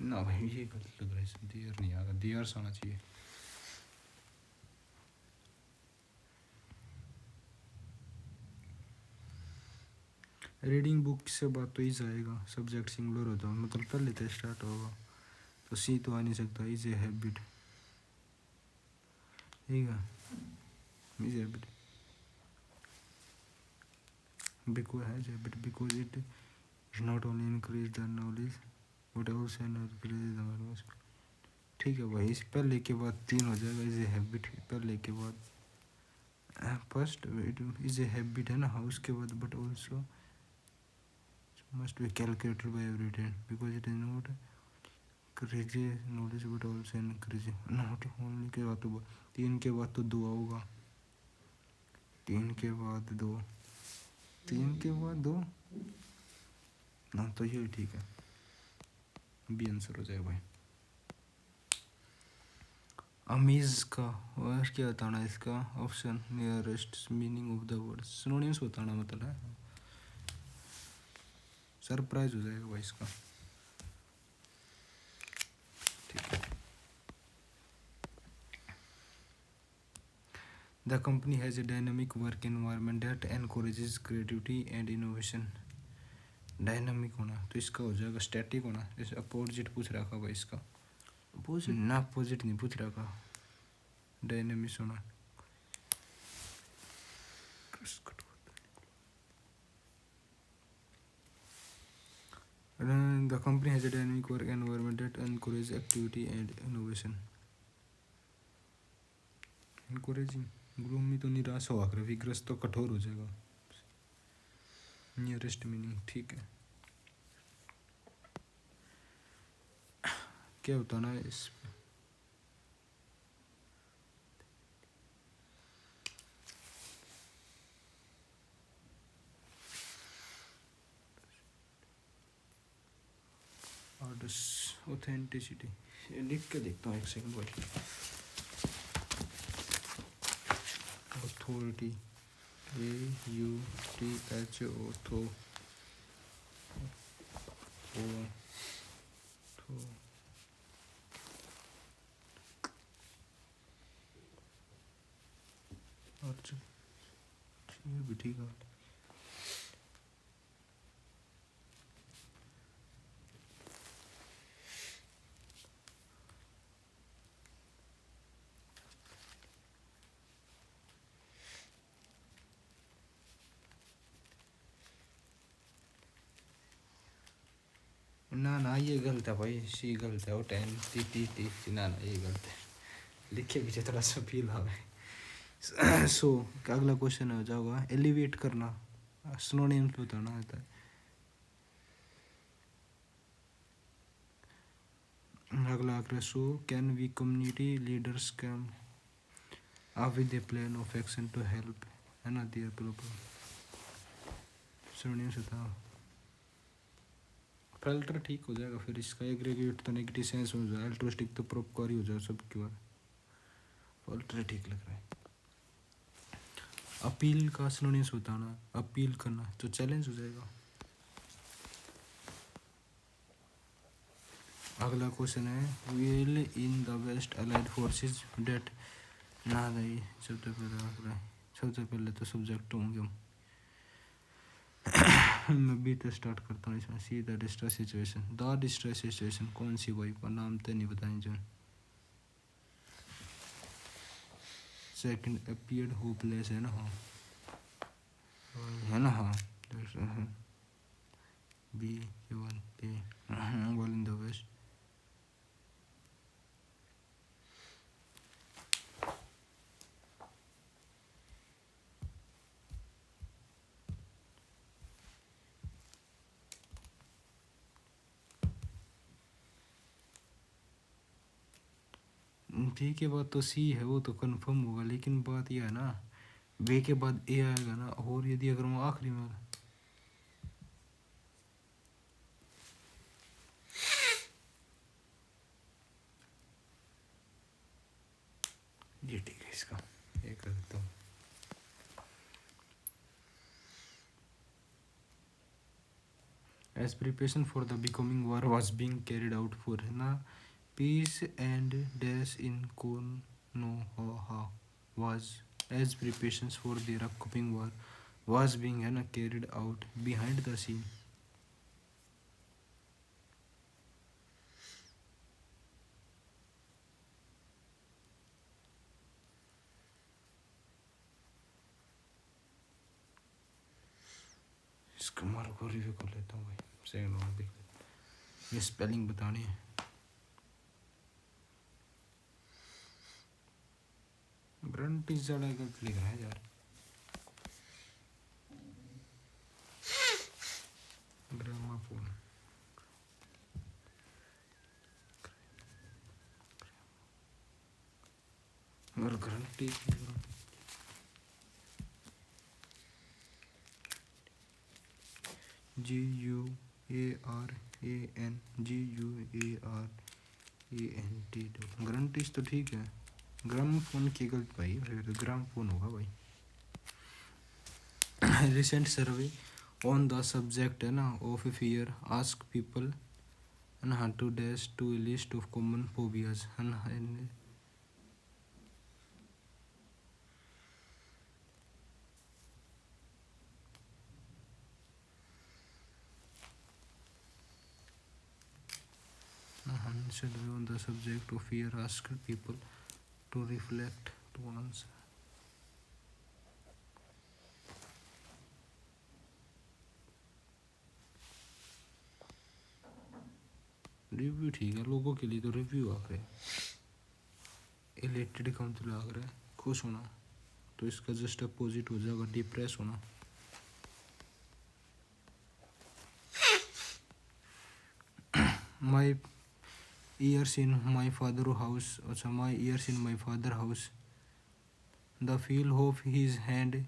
ना भाई, ये गलत लग रहा है इसमें, देयर नहीं आएगा, देयर्स आना चाहिए। रीडिंग बुक से बात तो इज आएगा, सब्जेक्ट सिंगुलर होता है मतलब पहले तो स्टार्ट होगा, तो सी तो आ नहीं सकता, इज ए हैबिट, ठीक है is habit, because has habit, because it is not only increase the knowledge but also increase the knowledge. ठीक है भाई, इस पहले के बाद 3 हो जाएगा, इज ए हैबिट पहले के बाद, first it is a habit है ना, हाँ उसके बाद but also must be calculated by every day because it is not crazy knowledge but also increasing, not only के बाद तो 3 के बाद तो 2 आऊगा, 3 के बाद 2, 3 के बाद 2 ना, तो ये ठीक है, बी आंसर हो जाएगा भाई। अमीज का और क्या बताना इसका option nearest meaning of the word synonyms बताना मतलब है सरप्राइज हो जाएगा भाई इसका ठीक है the company has a dynamic work environment that encourages creativity and innovation dynamic होना तो इसका हो जाएगा स्टैटिक होना जैसे अपोजिट पूछ रखा भाई इसका अपोजिट ना अपोजिट नहीं पूछ रखा डायनामिक्स होना the company has a dynamic work environment that encourages activity and innovation encouraging gloomy तो निराश हो आकर विग्रस्त तो कठोर हो जाएगा नियरेस्ट मीनिंग ठीक है क्या होता ना इस ऑथेंटिसिटी लिख के देखता हूँ एक सेकंड भाई अथॉरिटी AUTH ऑथो अच्छा ये भी ठीक है ना ये गलत है भाई सी गलत है वो 10 टी ना ये गलत है लिखे पीछे थोड़ा सा फील आ गए सो अगला क्वेश्चन हो जाएगा एलिवेट करना सिनोनिम्स बताना आता है अगला आकर so can we community leaders came up with a plan of action to help है ना their problem सिनोनिम्स बताओ फिल्टर ठीक हो जाएगा फिर इसका एग्रीगेट तो नेगेटिव सेंस हो जाएगा अल्ट्रुइस्टिक तो परोपकारी हो जाएगा सबकी बार फिल्टर ठीक लग रहा है अपील का सिनोनिम्स बताना अपील करना तो चैलेंज हो जाएगा अगला क्वेश्चन है will in the west allied forces that ना भाई सबसे पहले तो सब्जेक्ट होंगे मैं बी तो स्टार्ट करता हूँ इसमें सी द डिस्ट्रेस सिचुएशन कौन सी भाई पर नाम तो नहीं बताएं जो सेकंड अपीयर्ड होपलेस है ना हाँ है ना हाँ B one A one in the west B के बाद तो सी है वो तो कंफर्म होगा लेकिन बात यह है ना बी के बाद ए आएगा ना और यदि अगर वो आखिरी में ये ठीक है इसका ये कर देता हूँ as preparation for the becoming war was being carried out for na peace and dash in Konoha was as preparations for their upcoming war was being है ना carried out behind the scene इसका mark को review कर लेता हूँ भाई second round देख लेते ये स्पेलिंग बतानी है ग्रंटी ज़्यादा गलत लिख रहा है यार ग्रामाफोन और ग्रंटी GUARAN GUARANT ग्रंटिस तो ठीक है ग्रामोफोन की गलत भाई, फिर ग्रामोफोन होगा भाई। Recent survey on the subject है ना of fear ask people and how to dash to a list of common phobias and survey on the subject of fear ask people to reflect to answer। Review ठीक है, लोगों के लिए तो review आ रहे हैं, इलेक्टेड कम तो लग रहा है खुश होना, तो इसका जस्ट अपोजिट हो जाएगा डिप्रेस होना। My years in my father house, अच्छा my years in my father house, the feel of his hand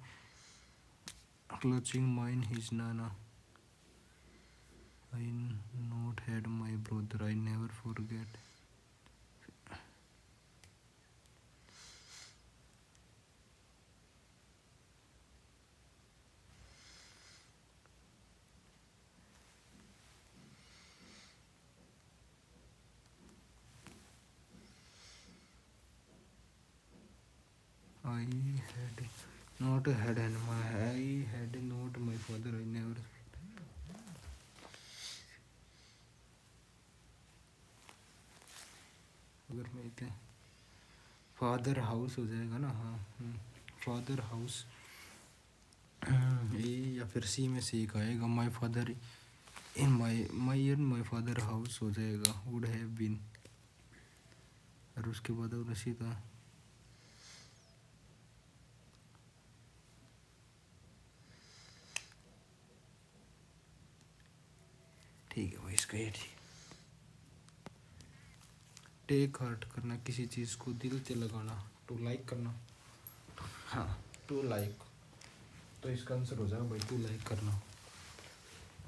clutching mine his nana, I not had my brother, I never forget। I had not had and my I had not my father, I never। अगर मैं इतने father house हो जाएगा ना, हाँ father house ए या फिर सी में से एक आएगा, my father in my father house हो जाएगा वुड हैव बीन, और उसके बाद और सीधा ठीक है भाई इसका ये ठीक। टेक हार्ट करना, किसी चीज़ को दिल से लगाना, टू लाइक करना, हाँ टू लाइक, तो इसका आंसर हो जाएगा भाई टू लाइक करना,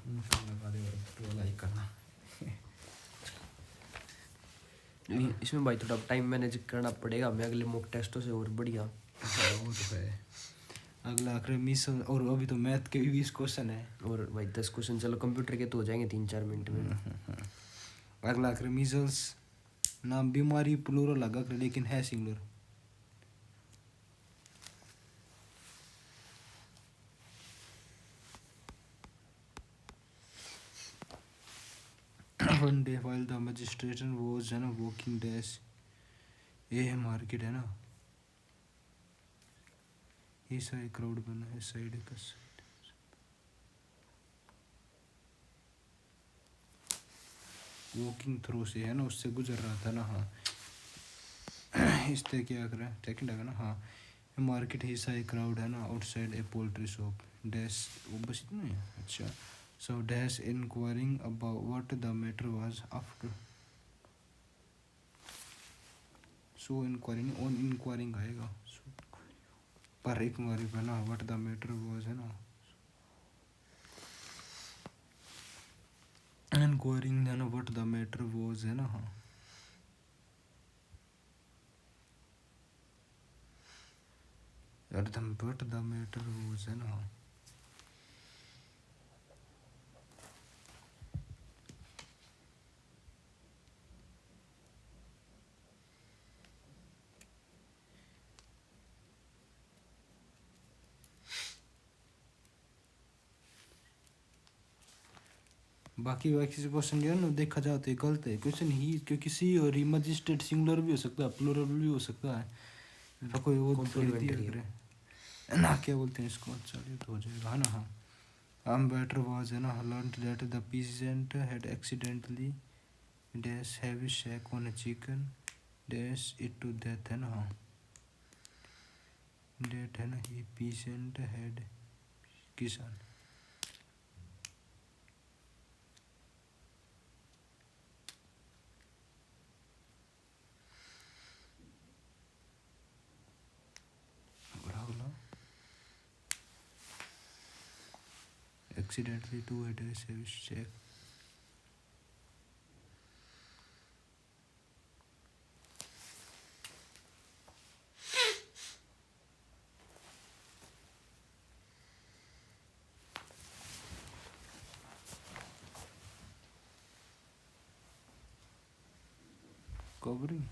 लगा दे भाई टू लाइक करना। इसमें भाई थोड़ा टाइम मैनेज करना पड़ेगा हमें अगले मॉक टेस्टों से और बढ़िया। वो तो है, अगला आखिर मिस, और अभी तो मैथ के भी 20 क्वेश्चन है, और भाई 10 क्वेश्चन चलो कंप्यूटर के तो हो जाएंगे 3-4 मिनट में। अगला आखिर मीजल्स नाम बीमारी प्लूरल लगा लेकिन है singular. One day while the magistrate was है ना walking dash, ये है मार्केट है ना, ये साइड क्राउड बना है साइड का वॉकिंग थ्रू से है ना, उससे गुजर रहा था ना, हाँ इस तरह क्या कर रहा है सेकंड है ना, हाँ मार्केट ही साइड क्राउड है ना आउटसाइड ए पोल्ट्री शॉप डैश, वो बस इतना है अच्छा। So dash enquiring about what the matter was after, so enquiring on enquiring आएगा, पर इंक्वायरी पे ना व्हाट द मैटर वाज है ना, इंक्वायरिंग है ना व्हाट द मैटर वाज है ना, हाँ अर्धम व्हाट द मैटर वाज है ना, हाँ बाकी बाकी से क्वेश्चन जो है ना देखा जाए तो गलत है क्वेश्चन ही, क्योंकि सी और ही मजिस्ट्रेट सिंगुलर भी हो सकता है प्लूरल भी हो सकता है, तो कोई वो Complementary है। ना क्या बोलते हैं इसको, अच्छा ये तो हो जाएगा है ना, हाँ I'm better was है ना learned that the peasant had accidentally dash heavy shack on a chicken dash it to death है ना, हाँ डेट है ना, ये peasant had किसान, और अगला accidentally to a dash heavy shack, covering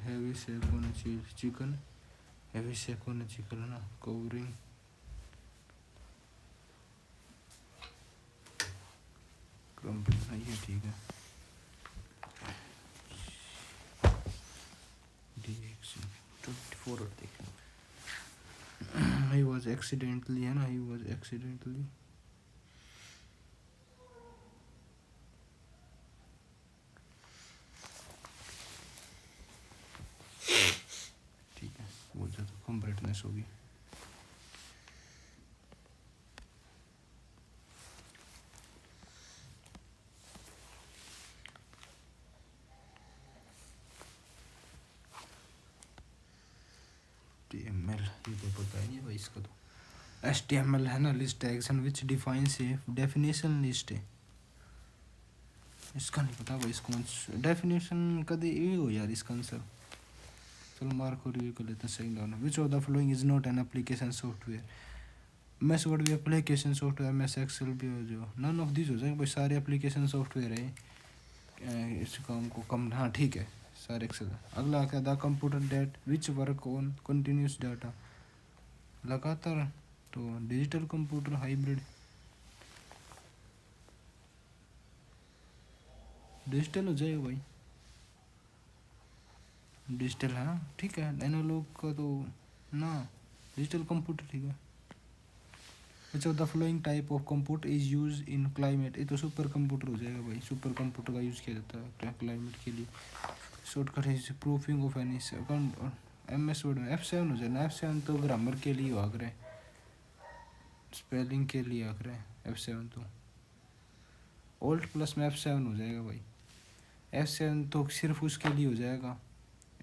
heavy shake on chicken, heavy shake on chicken है ना, covering crumbling है, ये ठीक है। DX 24 और देख लो। He was accidentally है ना, he was accidentally ठीक है, वो ज़्यादा कम ब्राइटनेस होगी। HTML ये तो पता ही नहीं भाई इसका तो। HTML है ना, list action which defines a definition list है, इसका नहीं पता भाई, इसको डेफिनेशन कभी ये हो यार इसका आंसर। चलो मार्क और रिव्यू कर लेते हैं सही down. Which of the following is not an application software, MS word भी एप्लीकेशन सॉफ्टवेयर, MS एक्सेल भी हो जो, नन ऑफ दिस हो जाएंगे भाई, सारे एप्लीकेशन सॉफ्टवेयर है इस काम को कम, हाँ ठीक है सारे एक्सेल। अगला क्या, the computer that which work on continuous data, लगातार, तो डिजिटल कंप्यूटर, हाइब्रिड, डिजिटल हो जाएगा भाई, डिजिटल है ना, ठीक है। एनालॉग का तो ना, डिजिटल कंप्यूटर ठीक है। Which of the flowing type of computer is use in climate, ये तो सुपर कंप्यूटर हो जाएगा भाई, सुपर कंप्यूटर का यूज़ किया जाता है क्लाइमेट के लिए। शॉर्टकट है proofing of any MS word में F7 हो जाए ना, F7 तो ग्रामर के लिए आ रहे, स्पेलिंग के लिए आ रहे F7 तो, ओल्ड प्लस में F7 हो जाएगा भाई, F7 तो सिर्फ उसके लिए हो जाएगा,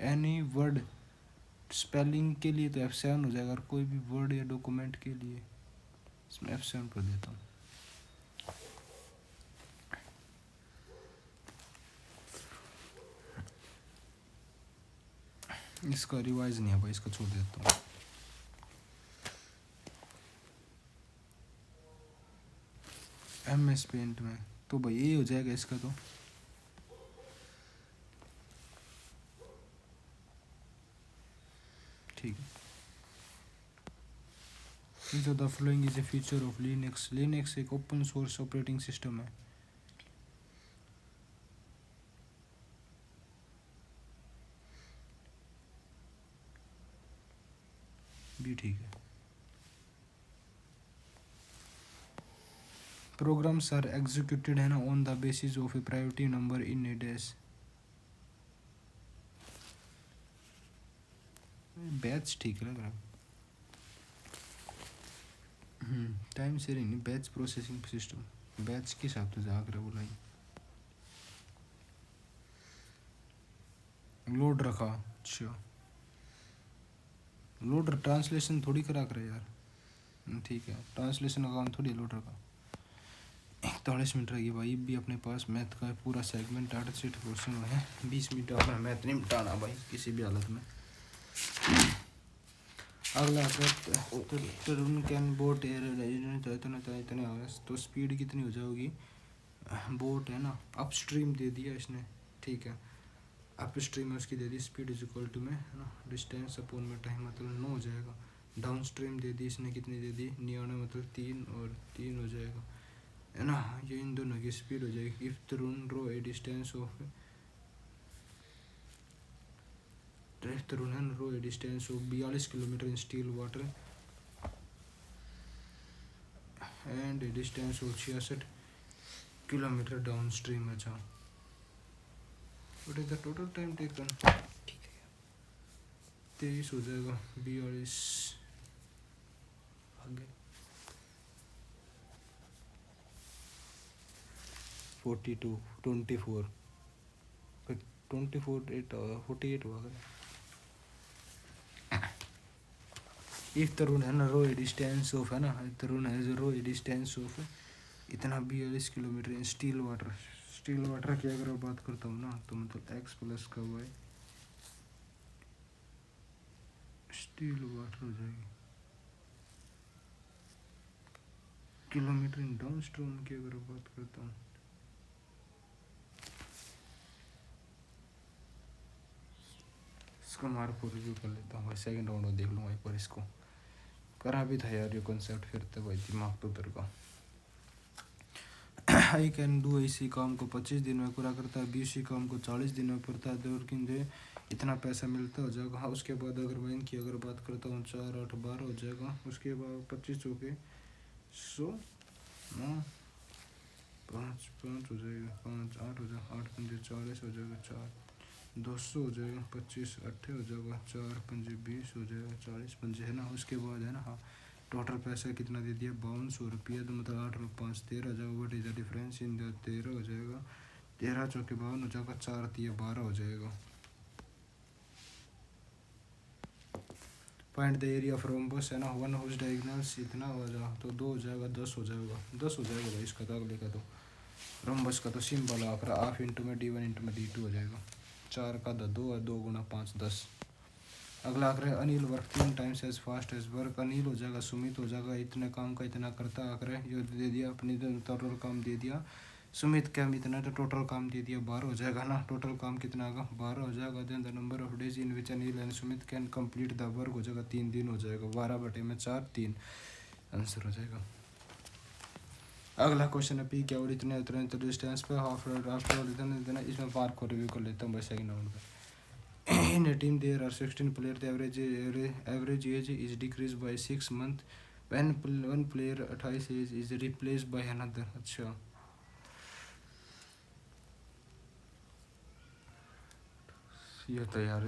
एनी वर्ड स्पेलिंग के लिए तो F7 हो जाएगा, और कोई भी वर्ड या डॉक्यूमेंट के लिए इसमें F7 कर देता हूँ। इसका रिवाइज नहीं है भाई, इसको छोड़ देता हूँ। MS पेंट में तो भाई ये हो जाएगा इसका तो, ठीक है। Each of the following is a feature of Linux. Linux एक ओपन सोर्स ऑपरेटिंग सिस्टम है। भी ठीक है। Programs are executed है ना on the basis of a priority number in a dash. Batch ठीक लग रहा है। टाइम शेयरिंग नहीं, बैच प्रोसेसिंग सिस्टम, बैच के हिसाब से जाग रहा बोला। लोड रखा, अच्छा लोडर ट्रांसलेशन थोड़ी करा कर यार, ठीक है ट्रांसलेशन का काम थोड़ी लोड रखा। 41 मिनट रहेगी भाई, भी अपने पास मैथ का पूरा सेगमेंट 68 क्वेश्चन है, 20 मिनट अपना मैथ नहीं मिटाना भाई किसी भी हालत में। अगला तरुण कैन बोट एयर, तो स्पीड कितनी हो जाएगी, बोट है ना, अप स्ट्रीम दे दिया इसने, ठीक है अप स्ट्रीम में उसकी दे दी स्पीड इज इक्वल टू में है ना, डिस्टेंस अपॉन में टाइम मतलब 9 हो जाएगा। डाउन स्ट्रीम दे दी इसने, कितनी दे दी 99 मतलब 3 और 3 हो जाएगा है ना, ये इन दोनों की स्पीड हो जाएगी। If Tarun row a distance of, Tarun है row a distance of 42 kilometre in still water and a distance of 66 kilometre downstream. अच्छा what is the total time taken, 23 हो जाएगा, 42 आगे 42 24 फिर 24 48 हुआ गया। इफ तरुण है ना रो ए डिस्टेंस ऑफ है ना, तरुण है रो ए डिस्टेंस ऑफ इतना 42 kilometre in still water, still water की अगर बात करता हूँ ना तो मतलब x प्लस का y स्टील वाटर हो जाएगी, किलोमीटर इन डाउन स्ट्रीम की अगर बात करता हूँ इसको मार्क को रिव्यू कर लेता हूँ भाई, सेकंड राउंड में देख लूँगा एक बार इसको। करा भी था यार ये कॉन्सेप्ट, फिर तो भाई दिमाग तो उतर का। आई कैन डू इसी काम को 25 दिन में पूरा करता है, बीसी काम को 40 दिन में करता है, और किन इतना पैसा मिलता हो जाएगा। हाँ उसके बाद अगर मैं इनकी अगर बात करता हूँ 4 8 12 हो जाएगा। उसके बाद 25 चौके 100 9 5 5 हो जाएगा, 5 8 हो जाएगा, 8 पंजे 40 हो जाएगा, 4 200 हो जाएगा, 25 8 हो जाएगा, 4 पंजे 20 हो जाएगा, 40 पंजे है ना। उसके बाद है ना हाँ टोटल पैसा कितना दे दिया 5200 रुपया, तो मतलब 8 और 5 13 हो जाएगा। What is the difference in the 13 हो जाएगा, 13 चौके 52 हो जाएगा, 4 3 12 हो जाएगा। पॉइंट द एरिया फ्रॉम बस है ना, वन हुज डायगोनल्स इतना हो जाएगा, तो 2 हो जाएगा, 10 हो जाएगा, 10 हो जाएगा भाई। इसका तो अगले का तो रोम्बस का तो सिंबल आकर हाफ इंटू में D1 इंटू में D2 हो जाएगा। 4 का 2 है, 2 गुना 5 10। अगला आकर Anil work 3 times as fast as work. Anil हो जाएगा, सुमित हो जाएगा, इतने काम का इतना करता आकर ये दे दिया अपनी टोटल काम दे दिया। सुमित क्या इतना तो टोटल काम दे दिया 12 हो जाएगा ना। टोटल काम कितना आएगा 12 हो जाएगा। Then the number of days in which Anil and Sumit can complete the work हो जाएगा 3 दिन हो जाएगा। 12/4 3 आंसर हो जाएगा। अगला क्वेश्चन है पी क्या और इतने उतने तो डिस्टेंस पे आफ्टर इतना इसमें पार्क को रिव्यू कर लेता हूँ बस सेकंड राउंड पे। In a team there are 16 players. The average age is decreased by 6 months when one player 28 age is replaced by another. अच्छा ये तो यार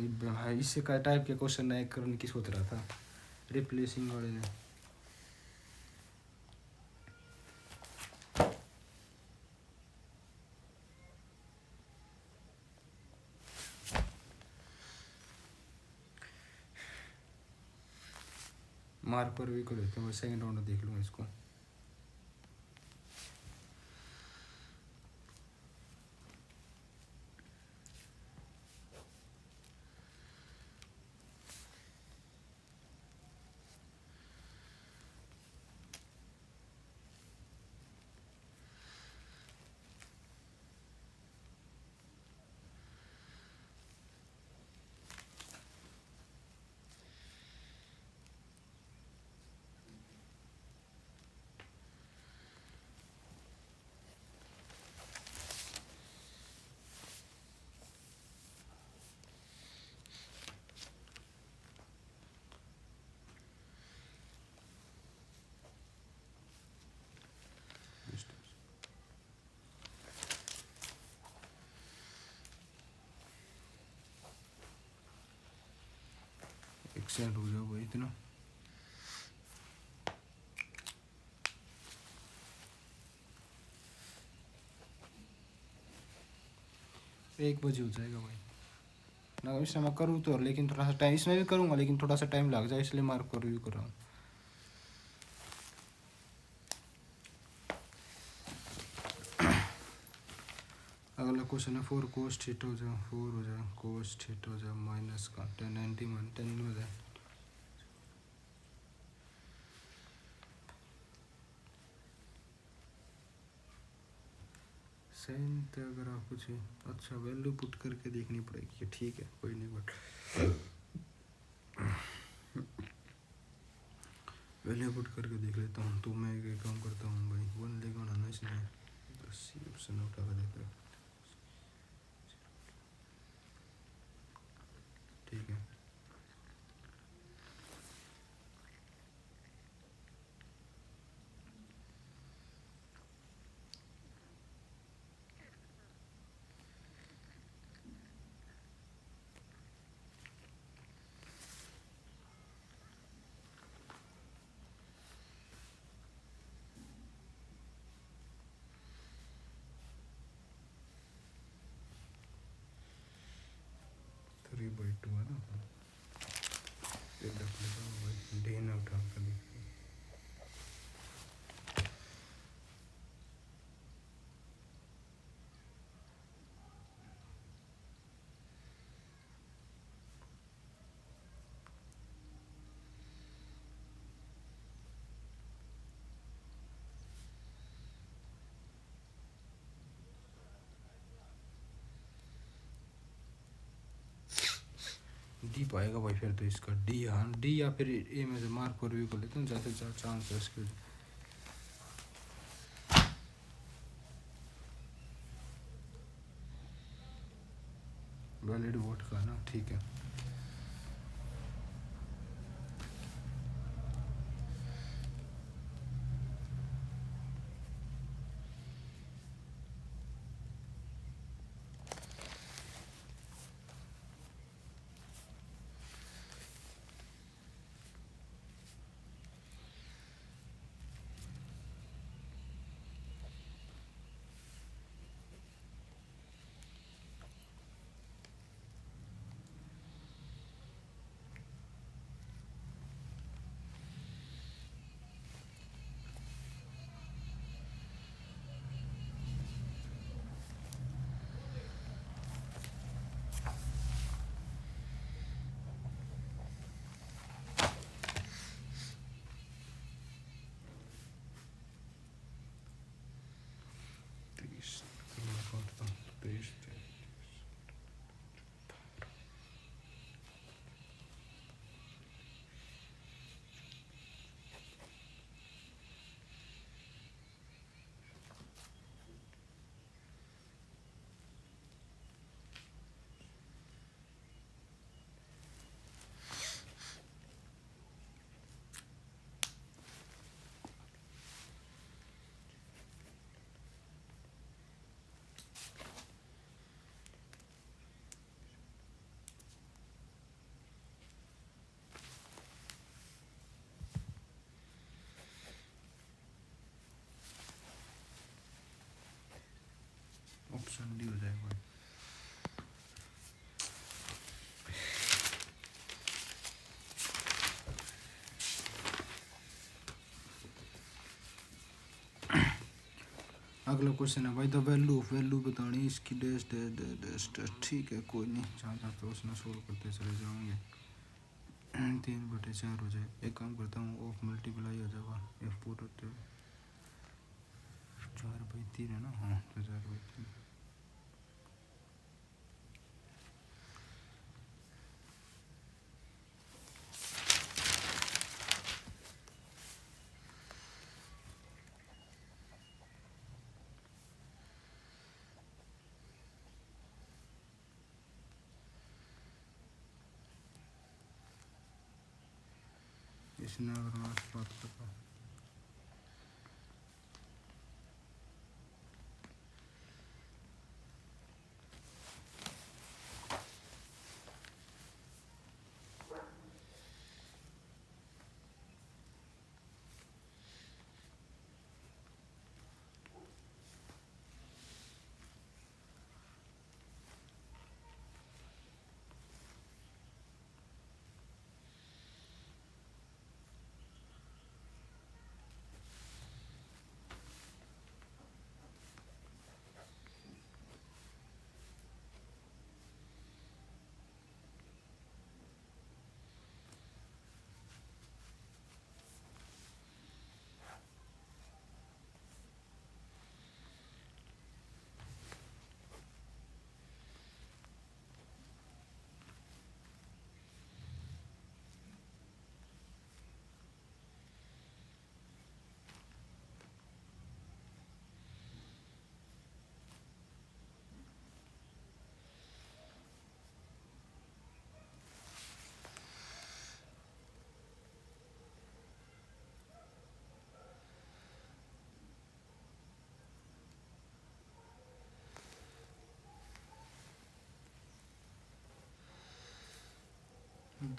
इससे का टाइप के क्वेश्चन नए करने की सोच रहा था रिप्लेसिंग वाले ने। मार्क पर भी कर देते हैं, सेकंड राउंड में देख लूँगा इसको। एक्सेंट हो जाओ भाई इतना। 1 बजे हो जाएगा भाई ना। इसमें मैं करूँ तो, लेकिन थोड़ा सा टाइम इसमें भी करूँगा, लेकिन थोड़ा सा टाइम लग जाए, इसलिए मार्क को रिव्यू कर रहा हूँ। अगला क्वेश्चन है 4 cos थीटा हो जाए 4 हो जाए, cos थीटा हो जाए माइनस का 10 10 हो जाए। सेंट तो अगर आप कुछ अच्छा वैल्यू पुट करके देखनी पड़ेगी, ठीक है कोई नहीं, बट वैल्यू पुट करके देख लेता हूँ। तो मैं एक काम करता हूँ भाई, 1 लेगा ना इसमें, बस ये ऑप्शन उठा कर देख रहा, ठीक है। थ्री बाई टू है ना, ये रख लेता हूँ भाई, डी ना उठा कर देखते हैं। डी पाएगा भाई फिर तो इसका डी, हाँ डी या फिर ए में से मार्क पर भी कर लेता हूँ, ज़्यादा से ज़्यादा चांस है इसके। वैलिड वोट का ना, ठीक है। ऑप्शन डी हो जाएगा। अगला क्वेश्चन है भाई, द वैल्यू ऑफ वैल्यू बतानी इसकी dash dash dash dash dash, ठीक है कोई नहीं, जहाँ तक तो उसमें सोल्व करते चले जाओगे। 3/4 हो जाए, एक काम करता हूँ ऑफ मल्टीप्लाई हो जाएगा, एफ पुट होते 4/3 है ना, हाँ तो 4/3। इसने अगर मैं बात करता हूँ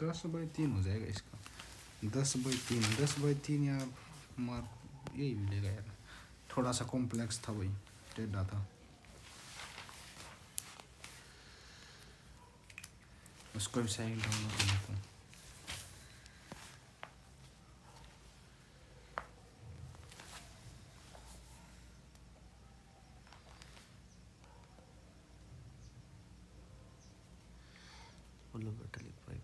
दस बाई तीन हो जाएगा इसका, 10/3 यार, मार्क यही मिलेगा यार, थोड़ा सा कॉम्प्लेक्स था भाई, टेढ़ा था, उसको भी साइड डाउनलोड कर लेता हूँ। मेटालिक पाइप,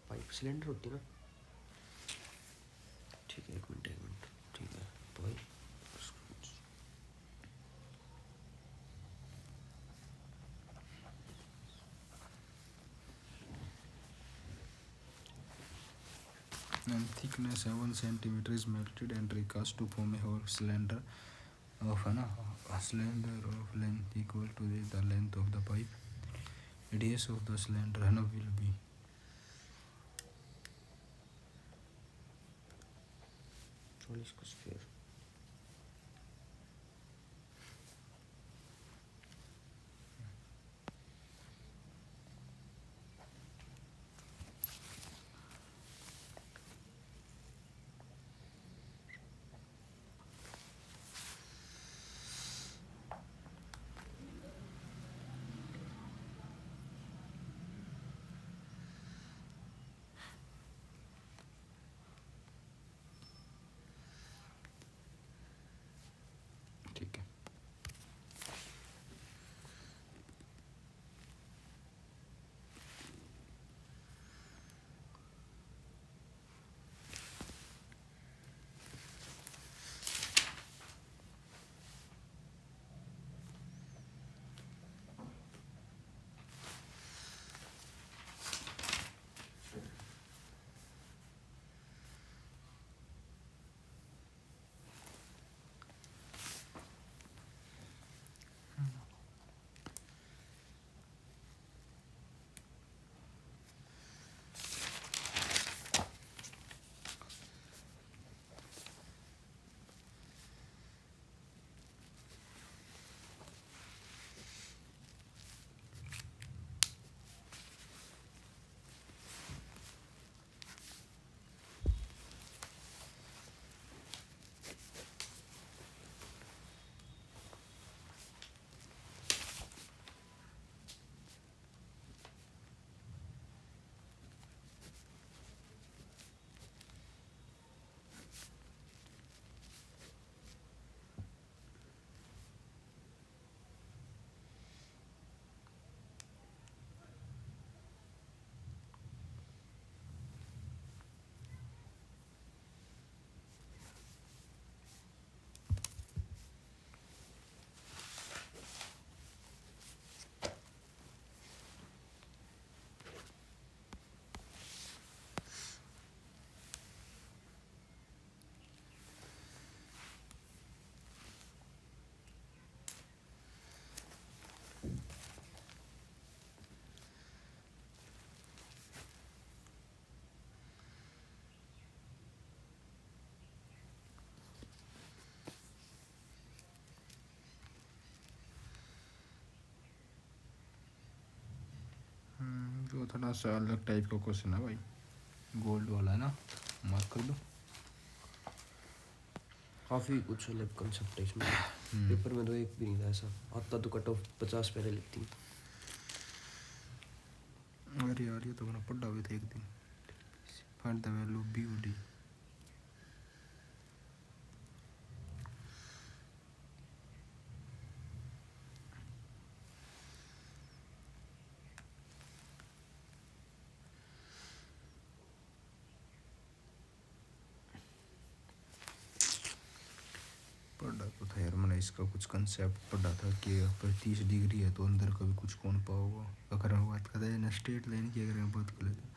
पाइप सिलेंडर होती है ना, ठीक है, एक मिनट, ठीक है pipe, and thickness 7 centimeter is melted and recast to form a whole cylinder of a cylinder of length equal to the length of the pipe. Radius of the cylinder will be 40 का square. ठीक है। जो थोड़ा सा अलग type का question है भाई, गोल्ड वाला है ना, मार्क कर दो। काफ़ी कुछ अलग कंसेप्ट है इसमें। पेपर में तो एक भी नहीं था ऐसा, आता तो कट ऑफ 50 पहले लिखती। अरे यार ये तो मैंने पढ़ा हुआ था एक दिन। Find the value BOD। पढ़ा तो था यार मैंने, इसका कुछ कंसेप्ट पढ़ा था कि पर 30 डिग्री है तो अंदर का भी कुछ कौन पाओगा। अगर हम बात करते हैं ना स्ट्रेट लाइन की, अगर हम बात कर लेते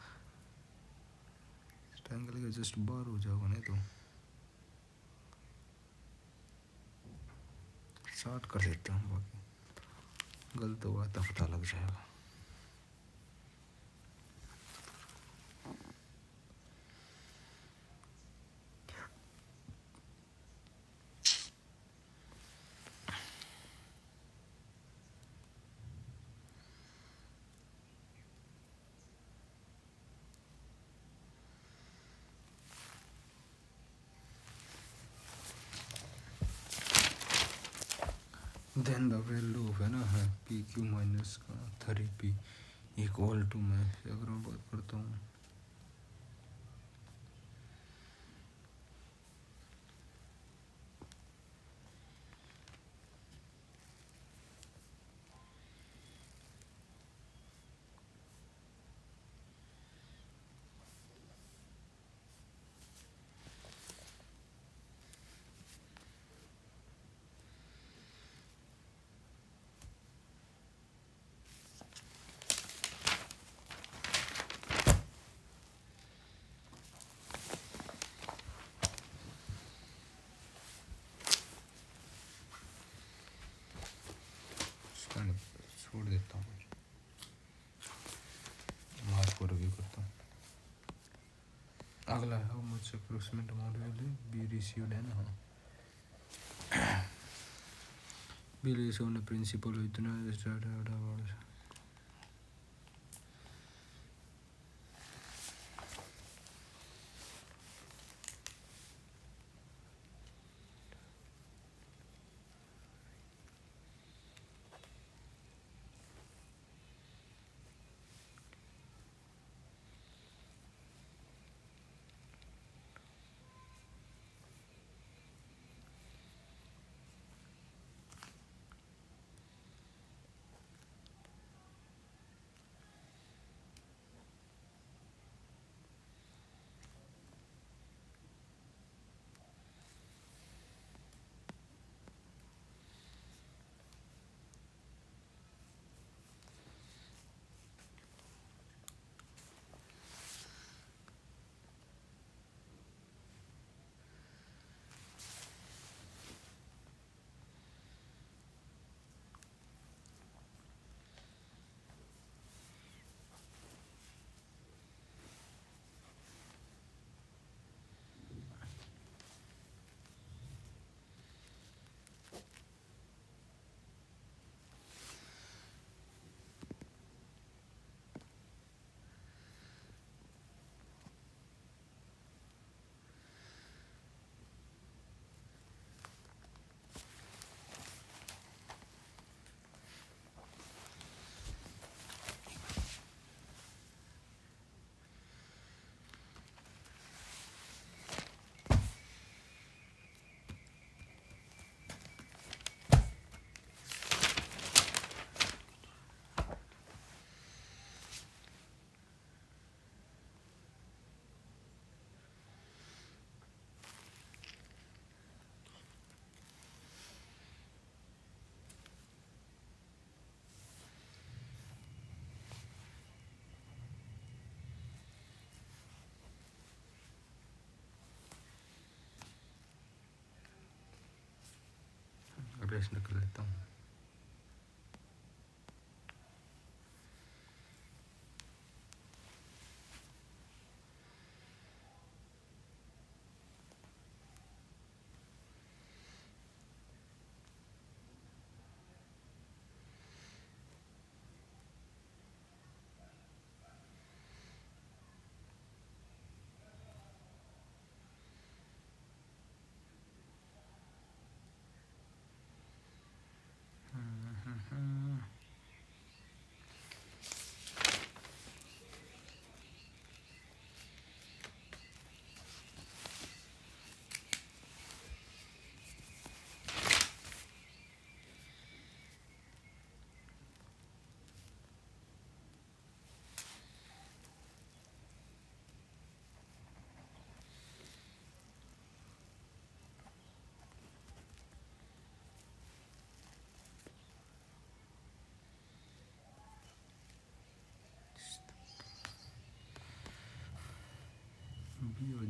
ट्रायंगल का जस्ट बाहर हो जाओगे नहीं तो 60 कर देते हैं, बाकी गलत हुआ तो पता लग जाएगा। देन द वैल्यू ऑफ है ना है PQ माइनस का 3P इक्वल टू, मैं अगर मैं बात करता हूँ अगला है मुझसे approximate amount will be received है ना। हाँ बिल रिसीव प्रिंसिपल इतना प्रश्न कर लेता हूँ।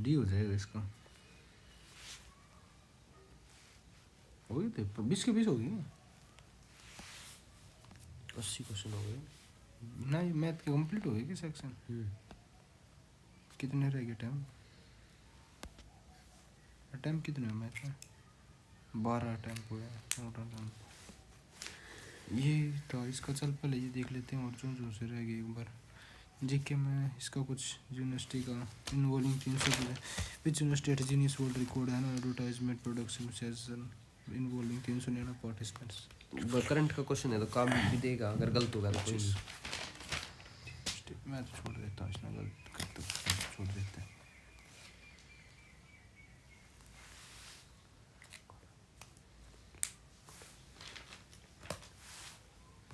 डी हो जाएगा इसका। हो गए थे 20 के 20 होगी 80 क्वेश्चन हो गए ना। ये मैथ के कंप्लीट हो गए कि सेक्शन कितने रह गए टाइम? टाइम कितने है मैथ में? 12 टाइम हो गया। ये तो इसका चल पहले ये देख लेते हैं और जो से रह गए एक बार जीके में इसका कुछ यूनिवर्सिटी का involving 300 which university at genius world record है ना advertisement production session involving 300 participants. Current का क्वेश्चन है तो काम भी देगा अगर गलत होगा तो कोई नहीं। मैं तो छोड़ देता हूँ इसमें गलत तो छोड़ देते हैं।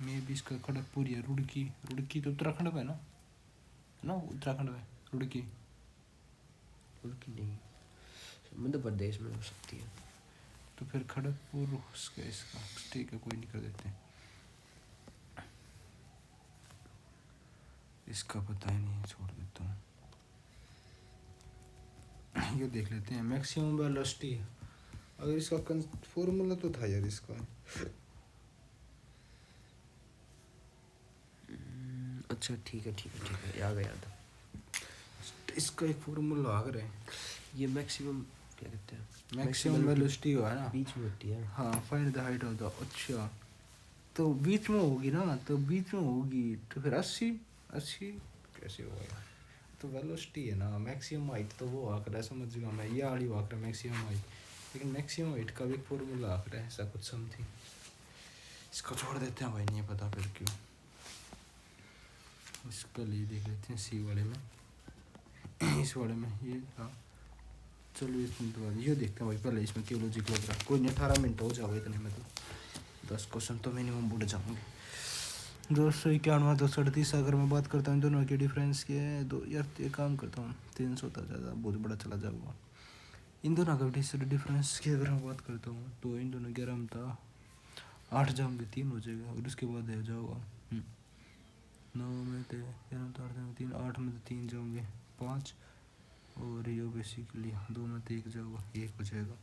मैं भी इसका खड़गपुर या रुड़की रुड़की तो उत्तराखंड में है ना उत्तराखंड में रुड़की नहीं मध्य प्रदेश में हो सकती है। तो फिर खड़गपुर उसका इसका ठीक है कोई नहीं कर देते। इसका पता ही नहीं छोड़ देता हूँ। ये देख लेते हैं मैक्सिमम वेलोसिटी अगर इसका फॉर्मूला तो था यार इसका। अच्छा ठीक है आ गया था। इसका एक फॉर्मूला आ रहा है, ये मैक्सिमम क्या कहते हैं, मैक्सिमम वेलोसिटी है ना, बीच में होती है। हाँ find the height of the, अच्छा तो बीच में होगी ना, तो बीच में होगी तो फिर 80 कैसे होगा, तो वेलोसिटी है ना, मैक्सिमम हाइट तो वो आकर है, समझ गया मैं, ये वाली आकर मैक्सिमम हाइट, लेकिन मैक्सिमम हाइट का भी फॉर्मूला आकर है ऐसा कुछ समथिंग। इसको छोड़ देते हैं भाई, नहीं पता फिर क्यों। इसका लिए देख लेते हैं सी वाले में, इस वाले में ये था, चलो इसमें तो ये देखते हैं भाई, पहले इसमें क्यों लॉजिक लग रहा है, कोई नहीं 18 मिनट हो जाओगे इतने में, तो 10 क्वेश्चन तो मिनिमम बुढ़ जाऊंगे। 291 238, अगर मैं बात करता हूँ दोनों के डिफरेंस के, दो यार ये काम करता हूँ 300 था ज़्यादा, बहुत बड़ा चला जाऊँगा। इन दोनों का डिफरेंस की अगर मैं बात करता हूँ तो इन दोनों 11 में था, 8 जाऊँगे 3 हो जाएगा, और उसके बाद हो जाऊँगा 9 में थे 11 में तो 8 में 3, 8 में तो 3 जाऊँगे 5, और ये बेसिकली 2 में तो 1 जाऊँगा 1 हो जाएगा।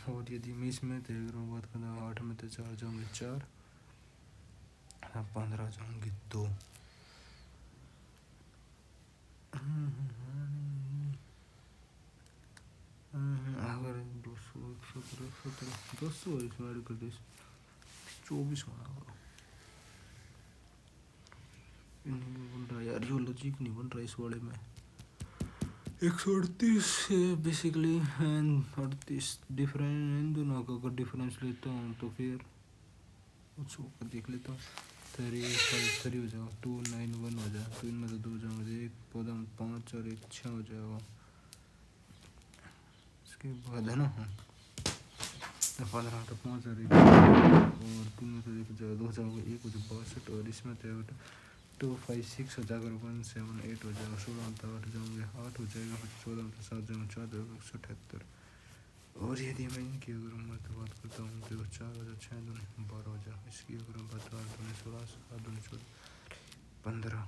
और यदि मैं इसमें थे अगर मैं बात करता हूँ 8 में तो 4 जाऊँगे 4, 15 जाऊँगी 2। अगर 200 117 200 इसमें ऐड कर दे 24 होना होगा, नहीं बन रहा यार, जो लॉजिक नहीं बन रहा इस वाले में। 138 है बेसिकली, 38 डिफरेंस इन दोनों का अगर डिफरेंस लेता हूँ तो फिर कुछ होकर देख लेता हूँ, 3 हो जाएगा, 291 हो जाएगा, तो इनमें तो 2 जाएंगे, 1 पौधा 5 और 1 6 हो जाएगा। इसके बाद है ना 15 तो 5 और 1 और 3 में तो 1 हो जाएगा, 2 जाओगे 1 हो जाएगा 62, और इसमें तो 256 हो जाएगा, 178 हो जाएगा, 16 में तो 8 जाओगे 8 हो जाएगा, फिर 14 में तो 7 जाएगा 14 होगा 178। और यदि मैं इनकी अगर मैं तो बात करता हूँ तो 4 हो जाए 6 दूनी 12 हो जाए, इसकी अगर मैं बात 8 दूनी 16 7 दूनी 14 15।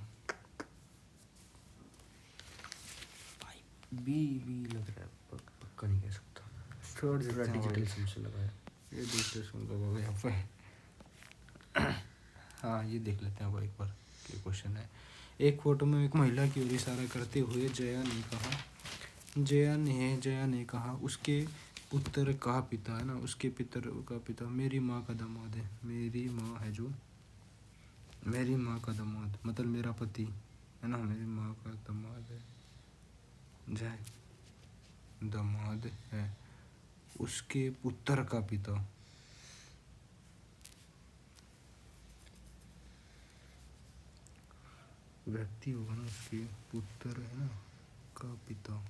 बी लग रहा है, पक्का नहीं कह सकता, छोड़ थोड़ा डिजिटल समझ लगा है, ये डिजिटल समझ लगा यहाँ पे। हाँ ये देख लेते हैं भाई एक बार, क्या क्वेश्चन है। एक फोटो में एक महिला की ओर इशारा करते हुए जया ने कहा उसके पुत्र का पिता है ना, उसके पितर का पिता मेरी माँ का दामाद है, मेरी माँ है जो, मेरी माँ का दामाद मतलब मेरा पति है ना, मेरी माँ का दामाद है, जय दामाद है, उसके पुत्र का पिता, व्यक्ति होगा ना, उसके पुत्र है ना का पिता,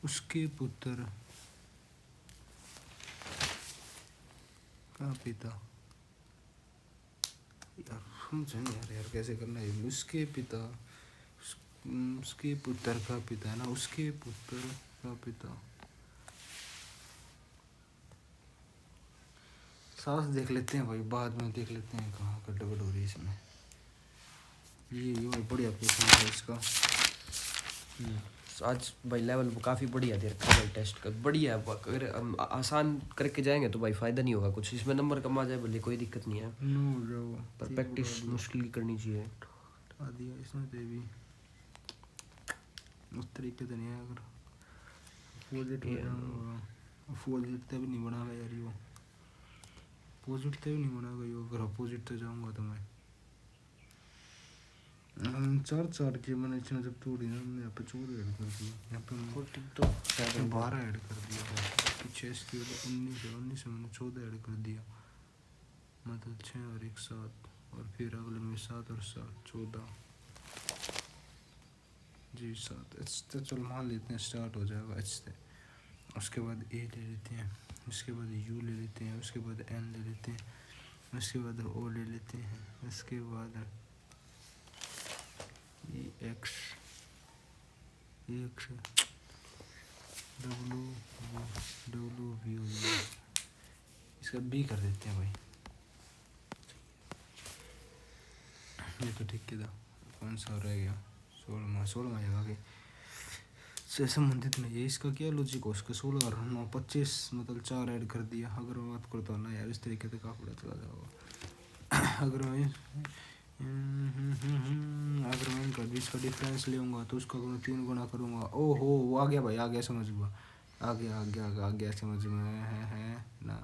उसके पुत्र का पिता, यार समझे नहीं यार कैसे करना है, उसके पिता उसके पुत्र का पिता है ना, उसके पुत्र का पिता, सास देख लेते हैं भाई, बाद में देख लेते हैं कहाँ का गड़बड़ हो रही है इसमें। ये बढ़िया क्वेश्चन है इसका। आज भाई लेवल काफ़ी बढ़िया दे रखा है भाई, टेस्ट का बढ़िया है, अगर हम आसान करके जाएंगे तो भाई फ़ायदा नहीं होगा कुछ, इसमें नंबर कम आ जाए भले कोई दिक्कत नहीं है, पर प्रैक्टिस मुश्किल की करनी चाहिए। दिया इसमें तो भी उस तरीके से नहीं है, अगर अपोजिट तब नहीं बनागा यार, यो अपोजिट तब नहीं बनागा यो, अगर अपोजिट तो जाऊँगा तो मैं 4 की मैंने इसमें जब तोड़ी ना, मैंने यहाँ पे 14 ऐड कर दिया, यहाँ पे 14 तो 12 ऐड कर दिया, पीछे इसकी 19 में मैंने 14 ऐड कर दिया, मतलब 6 और 1 7, और फिर अगले में 7 और 7 14 जी 7, तो चल मान लेते हैं स्टार्ट हो जाएगा एच से, उसके बाद ए ले लेते हैं, उसके बाद यू ले लेते हैं, उसके बाद एन ले लेते हैं, उसके बाद ओ ले लेते हैं, उसके बाद एक्स डब्लू वी हो जाएगा, इसका बी कर देते हैं भाई, ये तो ठीक है था, कौन सा रह गया 16 आएगा आगे, से संबंधित नहीं है। इसका क्या लॉजिक हो, उसका 16 और 9 25 मतलब 4 ऐड कर दिया। अगर मैं बात करता हूँ ना यार इस तरीके से काफ़ी बड़ा चला जाएगा। अगर मैं इनका 20 का डिफरेंस लूँगा तो उसका मैं 3 गुना करूँगा। ओहो वो आ गया भाई, आ गया समझ में, आ गया समझ में है ना।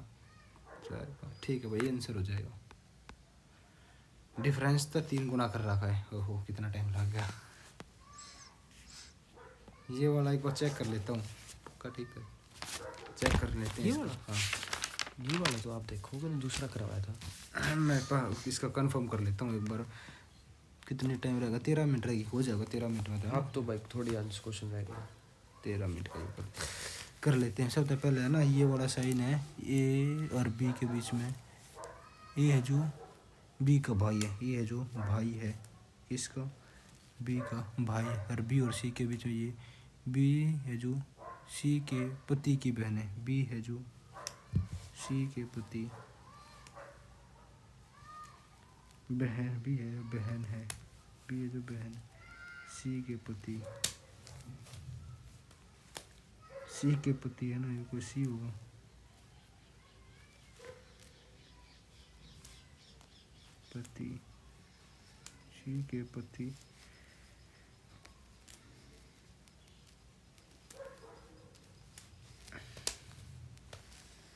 ठीक है भाई आंसर हो जाएगा। डिफरेंस तो 3 गुना कर रखा है। ओहो कितना टाइम लग गया। ये वाला एक बार चेक कर लेता हूँ पक्का। ठीक है चेक कर लेते हैं ये इसका। वाला? हाँ ये वाला तो आप देखोगे ना, दूसरा करवाया था। मैं इसका कंफर्म कर लेता हूँ एक बार। कितने टाइम रहेगा? 13 मिनट रहेगी, हो जाएगा 13 मिनट में। अब तो भाई थोड़ी आंसर क्वेश्चन रह गया। 13 मिनट का ऊपर कर लेते हैं। सबसे पहले है ना ये वाला साइन है ए और बी के बीच में। ए है जो बी का भाई है, ये है जो भाई है इसका, बी का भाई। और बी और सी के बीच में ये बी है जो सी के पति की बहन है। बी है जो सी के पति बहन, बी है बहन है, बी है जो बहन सी के पति, सी के पति है ना, ये कोई सी होगा। पति, सी के पति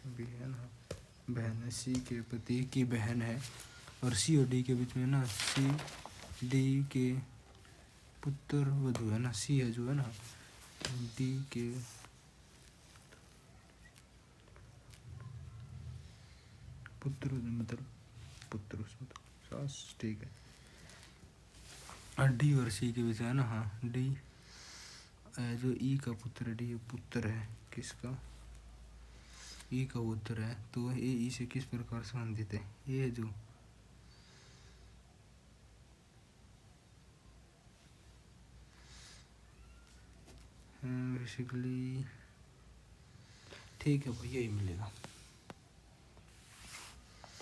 बहन, बहन है, सी के पति की बहन है। और सी और डी के बीच में ना सी डी के पुत्र वधु है ना। सी है जो है ना डी के पुत्र मतलब पुत्र मतलब सास। ठीक है। और डी और सी के बीच है ना, हाँ डी जो ई का पुत्र, डी पुत्र है किसका, ई का पुत्र है। तो ए ई से किस प्रकार संबंधित है? ये जो बेसिकली ठीक है भाई यही मिलेगा।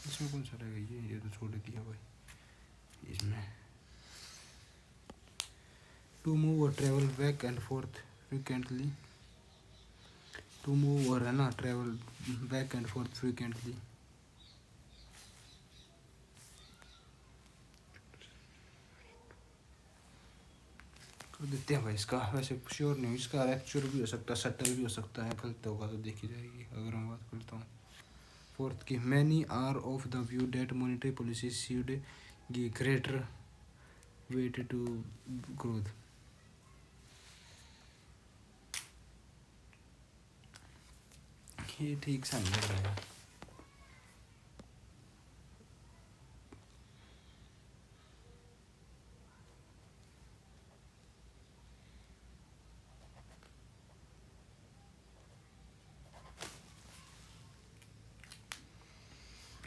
इसमें कौन सा रहेगा? ये तो छोड़ दिया भाई। इसमें टू मूव और travel back and forth frequently, to move और है ना travel back and forth frequently. कर देते हैं भाई इसका। वैसे श्योर नहीं, इसका एक्चुअल भी हो सकता है, सटल भी हो सकता है। गलत होगा तो देखी जाएगी। अगर मैं बात करता हूँ फोर्थ की, many are of the view that monetary policy should give greater weight to growth. ये ठीक सा नहीं लग रहा है।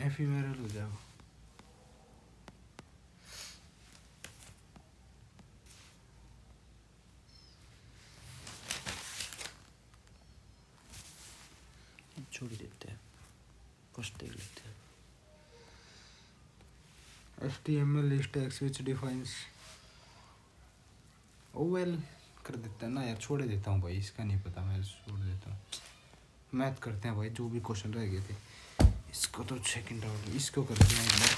एफीमेरल हो जाएगा। छोड़ ही देते हैं, फर्स्ट देख लेते हैं। HTML list text which defines oval कर देता है ना यार, छोड़ देता हूँ भाई। इसका नहीं पता, मैं छोड़ देता हूँ। मैथ करते हैं भाई, जो भी क्वेश्चन रह गए थे। इसको तो सेकंड राउंड इसको करते हैं एक बार।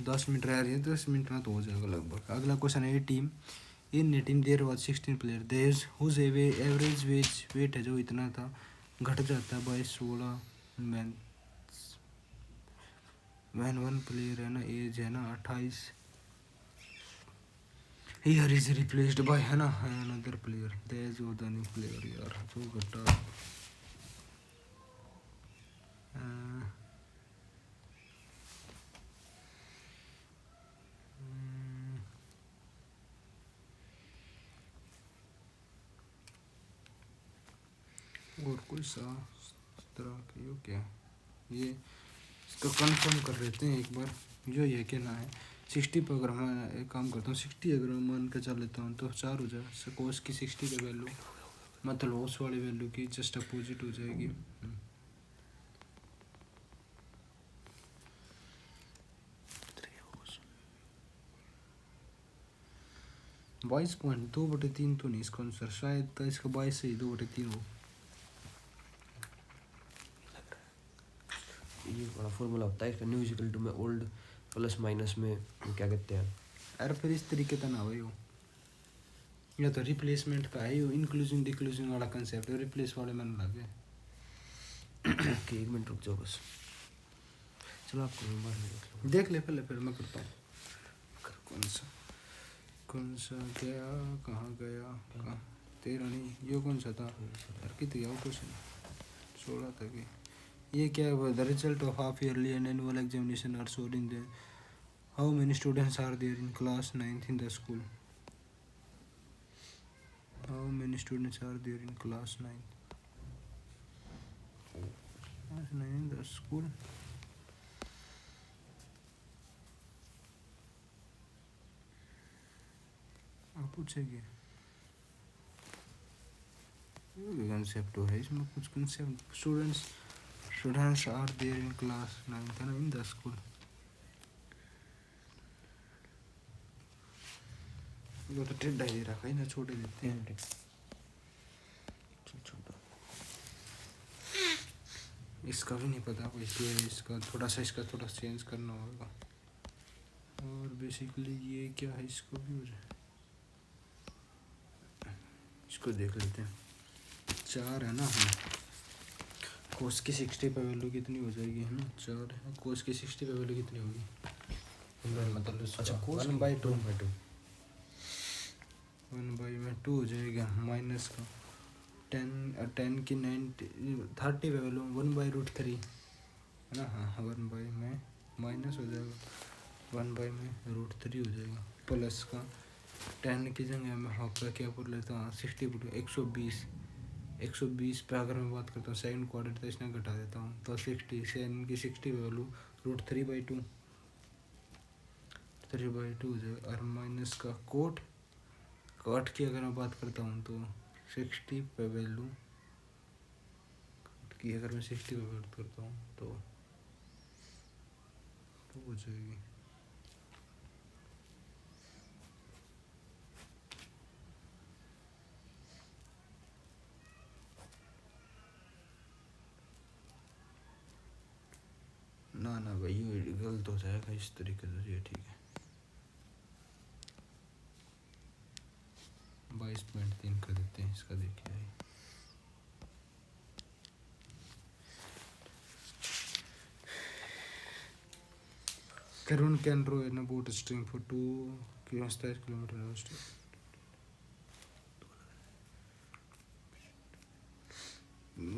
10 मिनट रह रही है, 10 मिनट में तो हो जाएगा लगभग। अगला क्वेश्चन है, team in team there was 16 player there whose average weight है जो इतना था घट जाता है by 16 man when one player है ना एज है ना 28 हियर इज रिप्लेस्ड बाय है ना अनदर प्लेयर। देयर जो द न्यू प्लेयर यार जो घटा और कोई सा तरह की हो क्या ये। इसको कंफर्म कर लेते हैं एक बार। जो ये कहना है 60 पर अगर मैं एक काम करता हूँ 60 अगर मैं मान के चल लेता हूँ तो 4 हो जाए। कोस की 60 का वैल्यू मतलब उस वाली वैल्यू की जस्ट अपोजिट हो जाएगी। 22.2/3 तो नहीं इसका आंसर, शायद था इसका 22 से ही 2/3 हो। ये बड़ा फॉर्मूला होता है इसका, न्यू इक्वल टू में ओल्ड प्लस माइनस में क्या कहते हैं। अरे फिर इस तरीके का ना भाई हो, या तो रिप्लेसमेंट का है, इंक्लूजन डिक्लूजन वाला कंसेप्ट है, रिप्लेस वाले में ना लगे। ओके 1 मिनट रुक जाओ बस, चलो आपको मैं बाद में देख ले पहले, फिर मैं करता हूँ। कौन सा गया, कहाँ गया, कहाँ 13 नहीं, ये कौन सा था यार, कितने गया क्वेश्चन 16 तक ही। ये क्या है, the result of half yearly and annual examination are showed in the how many students are there in class 9th in the school. How many students are there in class 9th in the school. पूछेगी concept है इसमें, कुछ concept students are there in class 9th है ना, इन the school. वो तो टेढ़ा ही रखा है ना, छोटे देते हैं। छोटा इसका भी नहीं पता कोई, इसलिए इसका थोड़ा सा चेंज करना होगा। और बेसिकली ये क्या है, इसको भी हो जाए, इसको देख लेते हैं। 4 है ना, कोस की 60 पे वैल्यू कितनी हो जाएगी, है ना 4 है, कोस की 60 पे वैल्यू कितनी होगी, मतलब अच्छा कोस 1/2 में 2 हो जाएगा, माइनस का 10 की 30 पे वैल्यू 1/√3 है ना। हाँ 1 में माइनस हो जाएगा, 1/√3 हो जाएगा, प्लस का 10 की जगह मैं हाफ का क्या बोल लेता हूँ 60 पर 120 पे अगर मैं बात करता हूँ सेकंड क्वाड्रेंट, तो इसमें घटा देता हूँ तो 60 की 60 वैल्यू √3/2 3/2 हो जाएगा। और माइनस का कोट की अगर मैं बात करता हूँ तो 60 पे वैल्यू की अगर मैं 60 पे बात करता हूँ तो हो जाएगी ना भाई, ये गलत हो जाएगा इस तरीके से, ये ठीक है। 22.3 कर देते हैं इसका, देखिए भाई Karun can row in boat stream for 2 kilometre.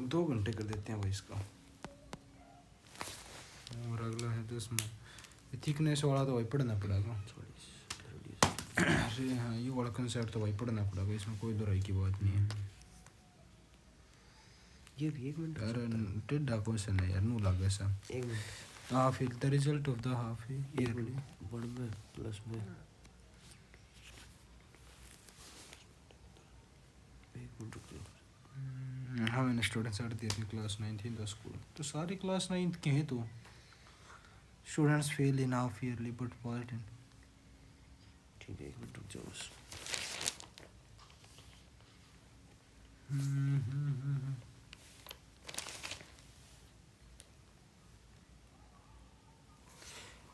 2 घंटे कर देते हैं भाई इसका। और अगला है 10 में, थिकनेस वाला तो भाई पढ़ना पड़ेगा। अरे हाँ, ये वाला कंसेप्ट तो भाई पढ़ना पड़ेगा, इसमें कोई दोहराई की बात नहीं है। ये भी 1 मिनट यार टेढ़ा क्वेश्चन है यार, नू लगे सा। 1 minute half the result of the half yearly 1 में प्लस में 1 मिनट रुक जाओ। How many students are there in class 9th in the school. तो सारे क्लास 9th के हैं, तो students fail in half yearly but pass in. ठीक है 1 मिनट रुक जाओ बस।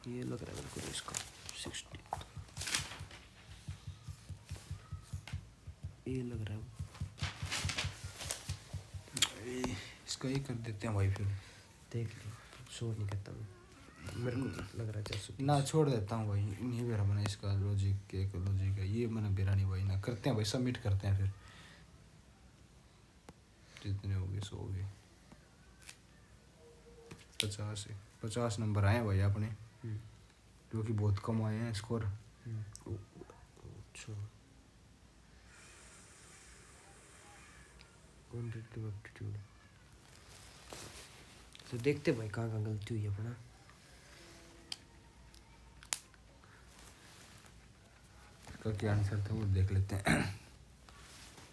ये लग रहा है मेरे को इसका 60 ये लग रहा है, इसका ही कर देते हैं भाई, फिर देख लो शोर नहीं करता मैं, मेरे को लग रहा है 430 ना छोड़ देता हूँ भाई, नहीं बेरा मैंने इसका लॉजिक है ये, मैंने बेरा नहीं भाई ना, करते हैं भाई, सबमिट करते हैं फिर, जितने हो गए 100 हो गए, 50 नंबर आए भाई अपने, जो कि बहुत कम आए हैं स्कोर। अच्छा क्वांटिटेटिव एप्टीट्यूड, तो देखते भाई कहाँ कहाँ गलती हुई अपना। इसका क्या आंसर था वो देख लेते हैं।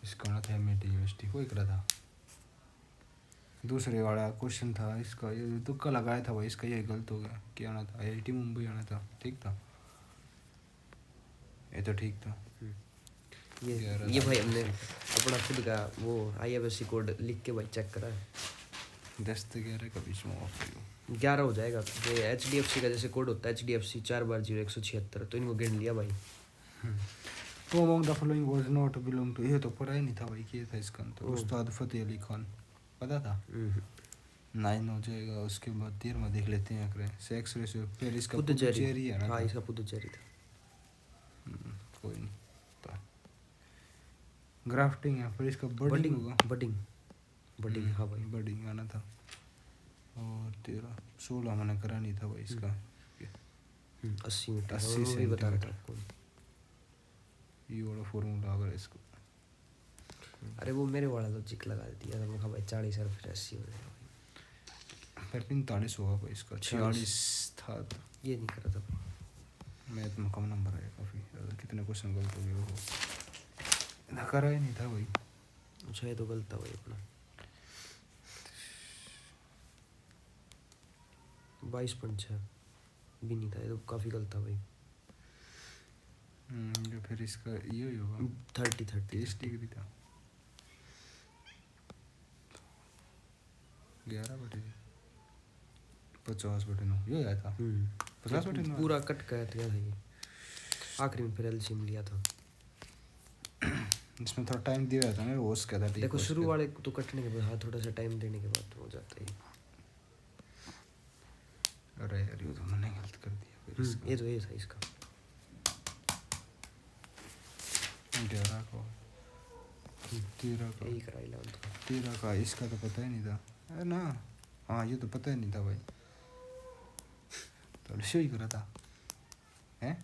इसका आना था एमआईटी यूनिवर्सिटी, कोई करा था, दूसरे वाला क्वेश्चन था इसका, ये तुक्का लगाया था भाई, इसका ये गलत हो गया। क्या आना था, आईआईटी मुंबई आना था, ठीक था, ये तो ठीक था। ये भाई हमने अपना खुद का वो IFSC कोड लिख के भाई चेक करा है। 10 से 11 का बीच में ऑफ है। 11 हो जाएगा। ये HDFC का जैसे कोड होता है HDFC 4 बार 0 176, तो इनको गिन लिया भाई। तो among the following was not belong to, ये तो पढ़ा ही नहीं था भाई, किया था इसका तो उस्ताद फतेह अली खान पता था। 9 हो जाएगा, उसके बाद 13 में देख लेते हैं अगर सेक्स रेशियो फिर इसका पुडुचेरी है ना। हाँ इसका पुडुचेरी था। कोई नहीं तो ग्राफ्टिंग है, फिर इसका बडिंग होगा। बडिंग हाँ भाई बडिंग आना था। और 13 16 मैंने करा नहीं था भाई इसका 80 मीटर 80 वही बता रहा था आपको। ये वाला फॉर्मूला अगर इसको अरे वो मेरे वाला लॉजिक लगा दिया था, मैं कहा भाई 40 और फिर 80 हो जाएगा। फिर 45 होगा भाई इसका, 46 था तो ये नहीं करा था भाई। मैथ में कम नंबर आया काफ़ी, कितने क्वेश्चन गलत हो गए वो करा ही नहीं था भाई। अच्छा ये तो गलत था भाई अपना। 22.6 भी नहीं था, ये तो काफ़ी गलत था भाई। जो फिर इसका ये ही होगा 30 डिग्री था। 11/50/9 ये आया था। 50/9 पूरा कट गया था ये, आखिरी में फिर एलसीएम लिया था। इसमें थोड़ा टाइम दिया था मेरे, वो उसका था। देखो शुरू वाले तो कटने के बाद, हाँ थोड़ा सा टाइम देने के बाद हो जाता है। अरे यार ये तो मैंने गलत कर दिया फिर इसका। ये तो ये था इसका 11 का 13 का यही करा 11 का 13 का इसका तो पता ही नहीं था। अरे ना हाँ ये तो पता ही नहीं था भाई, तो शो ही करा था हैं।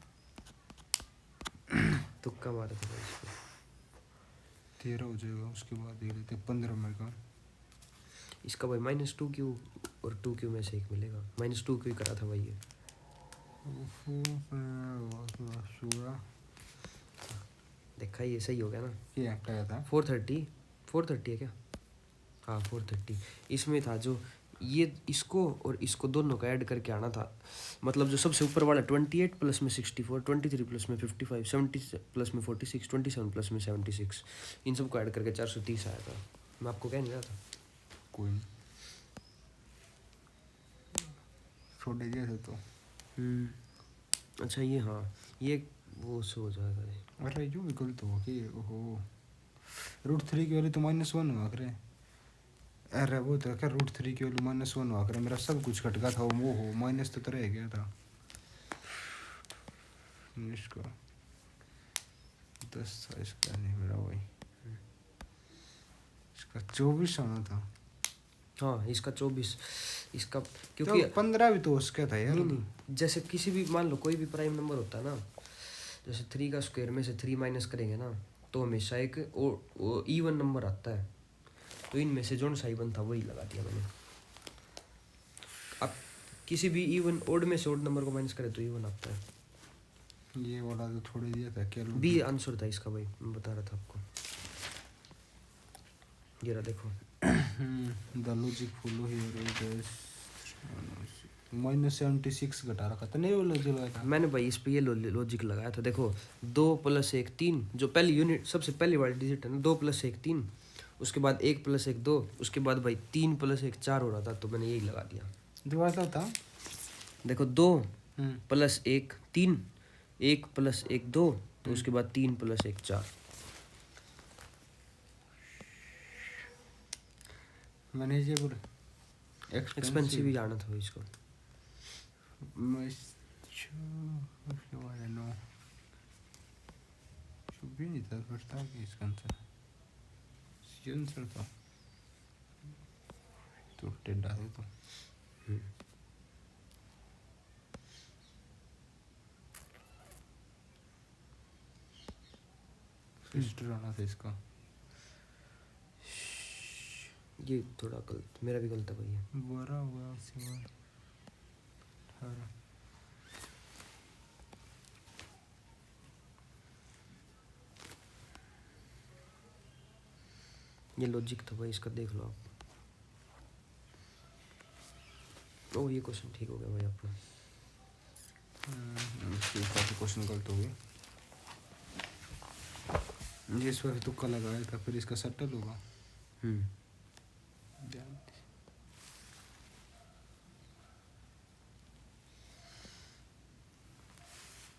तुक्का मारा था भाई इसको। 13 हो जाएगा, उसके बाद देख लेते 15 में का इसका भाई -2Q और 2Q में से एक मिलेगा। -2Q ही करा था भाई ये। देखा ये सही हो गया ना। क्या था 430 है क्या? हाँ 430 इसमें था जो ये इसको और इसको दोनों का ऐड करके आना था। मतलब जो सबसे ऊपर वाला 28 प्लस में 64, 23 प्लस में 55, 70 प्लस में 46, 27 प्लस में 76, इन सबको ऐड करके 430 आया था। मैं आपको कह नहीं रहा था। कोई नहीं छोड़ दिया था तो। अच्छा ये हाँ ये वो से हो जाएगा ये। अरे जो भी गलत हो कि ओहो √3 की वैल्यू तो -1 हुआ करे। अरे वो तो क्या √3 की वैल्यू -1 हुआ करे, मेरा सब कुछ कट गया था वो हो माइनस तो रह गया था। इसका 10 था, इसका नहीं मेरा वही इसका 24 आना था। हाँ इसका 24 इसका क्योंकि तो 15 भी तो उसका था यार। नहीं जैसे किसी भी मान लो कोई भी प्राइम नंबर होता है ना, जैसे 3 का स्क्वायर में से 3 माइनस करेंगे ना तो हमेशा एक इवन नंबर आता है। तो इनमें से जो सा इवन था वही लगा दिया मैंने। अब किसी भी इवन ओड में से ओड नंबर को माइनस करें तो इवन आता है। ये वाला तो थोड़े दिया था क्या बी आंसर था इसका भाई, मैं बता रहा था आपको। ये रहा देखो the logic follow here is -76 घटा रखा था। नहीं वो लॉजिक लगाया था मैंने भाई इस पे ये लॉजिक लगाया था। देखो 2 + 1 3 जो पहली यूनिट सबसे पहली वाली डिजिट है ना, 2 + 1 3, उसके बाद 1 + 1 2, उसके बाद भाई 3 + 1 4 हो रहा था, तो मैंने यही लगा दिया। दोबारा था देखो 2 + 1 3, 1 + 1 2, तो उसके बाद 3 + 1 4। मैनेजेबल एक्सपेंसिव ही जाना था भाई इसको। उसके बाद नो शुभ भी नहीं था फिर था कि इसका आंसर था तो टेढ़ा है तो सिस्टर आना था इसका। ये थोड़ा गलत, मेरा भी गलत है भाई ये। 12 हुआ उसके बाद 18। ये लॉजिक था भाई इसका, देख लो आप। ओ ये क्वेश्चन ठीक हो गया भाई आपका। काफ़ी क्वेश्चन गलत हो गए। ये इस बार तुक्का लगाया था, फिर इसका सेटल होगा।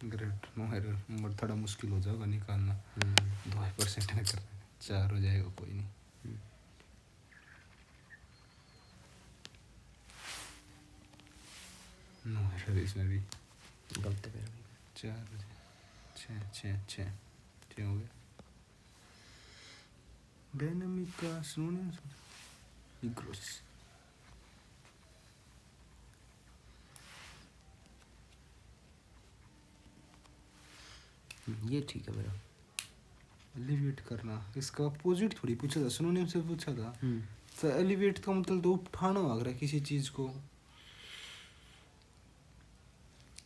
Great, no error. नंबर थोड़ा मुश्किल हो जाएगा निकालना। 2% में कर 4 हो जाएगा, कोई नहीं। नो एरर इसमें भी। गलत है मेरा भी। 4 हो जाए, 6 हो गया। डायनामिक का सिनोनिम्स इग्रोस। ये ठीक है मेरा। एलिवेट करना, इसका अपोजिट थोड़ी पूछा था, सिनोनिम से पूछा था। तो एलिवेट का मतलब तो उठाना हो अगर किसी चीज को,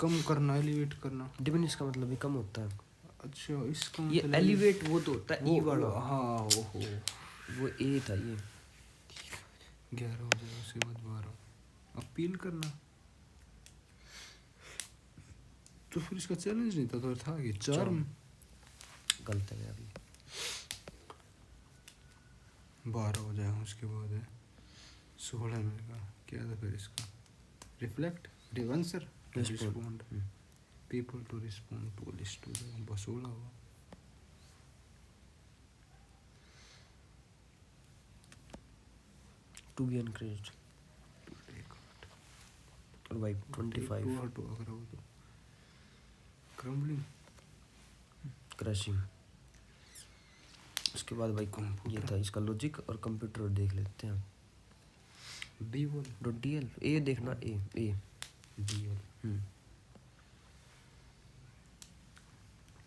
कम करना, एलिवेट करना। डिमिनिश का मतलब भी कम होता है। अच्छा, इसका ये मतलब एलिवेट वो तो होता है ई वाला। हाँ वो ए था ये। 11 हो जाएगा, उसके बाद 12। अपील करना, तो फिर इसका चैलेंज नहीं था, तो था कि चार्म। गलत है मेरा भी। 12 हो जाएगा, उसके बाद है 16 मिलेगा। क्या था फिर इसका? Reflect, reverser, respond, people to respond to list हो जाएगा, बस 16 होगा। टू बी एनकरेज्ड और भाई 25 टू अगर हो तो क्रम्बलिंग, क्रशिंग। उसके बाद भाई ये था इसका लॉजिक और कंप्यूटर देख लेते हैं। डीएल ए देखना, ए डीएल।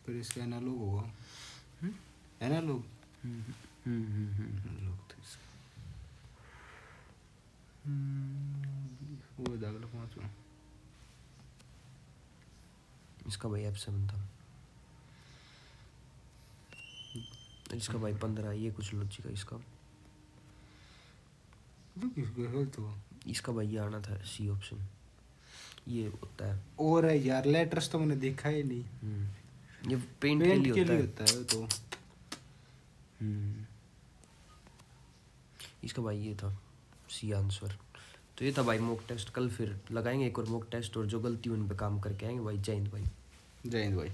फिर इसका एनालॉग होगा, एनालॉग एनालॉग था इसका। वो अगला 5वां इसका भाई F7 था। इसका भाई 15, ये कुछ लॉजिक है इसका। गलत हुआ। इसका भाई ये आना था सी ऑप्शन, ये होता है। और है यार, लेटर्स तो मैंने देखा ही नहीं। ये पेंट के लिए होता है तो। इसका भाई ये था सी आंसर। तो ये था भाई मॉक टेस्ट। कल फिर लगाएंगे एक और मॉक टेस्ट, और जो गलती उन पे काम करके आएंगे भाई। जय हिंद भाई। जय हिंद भाई।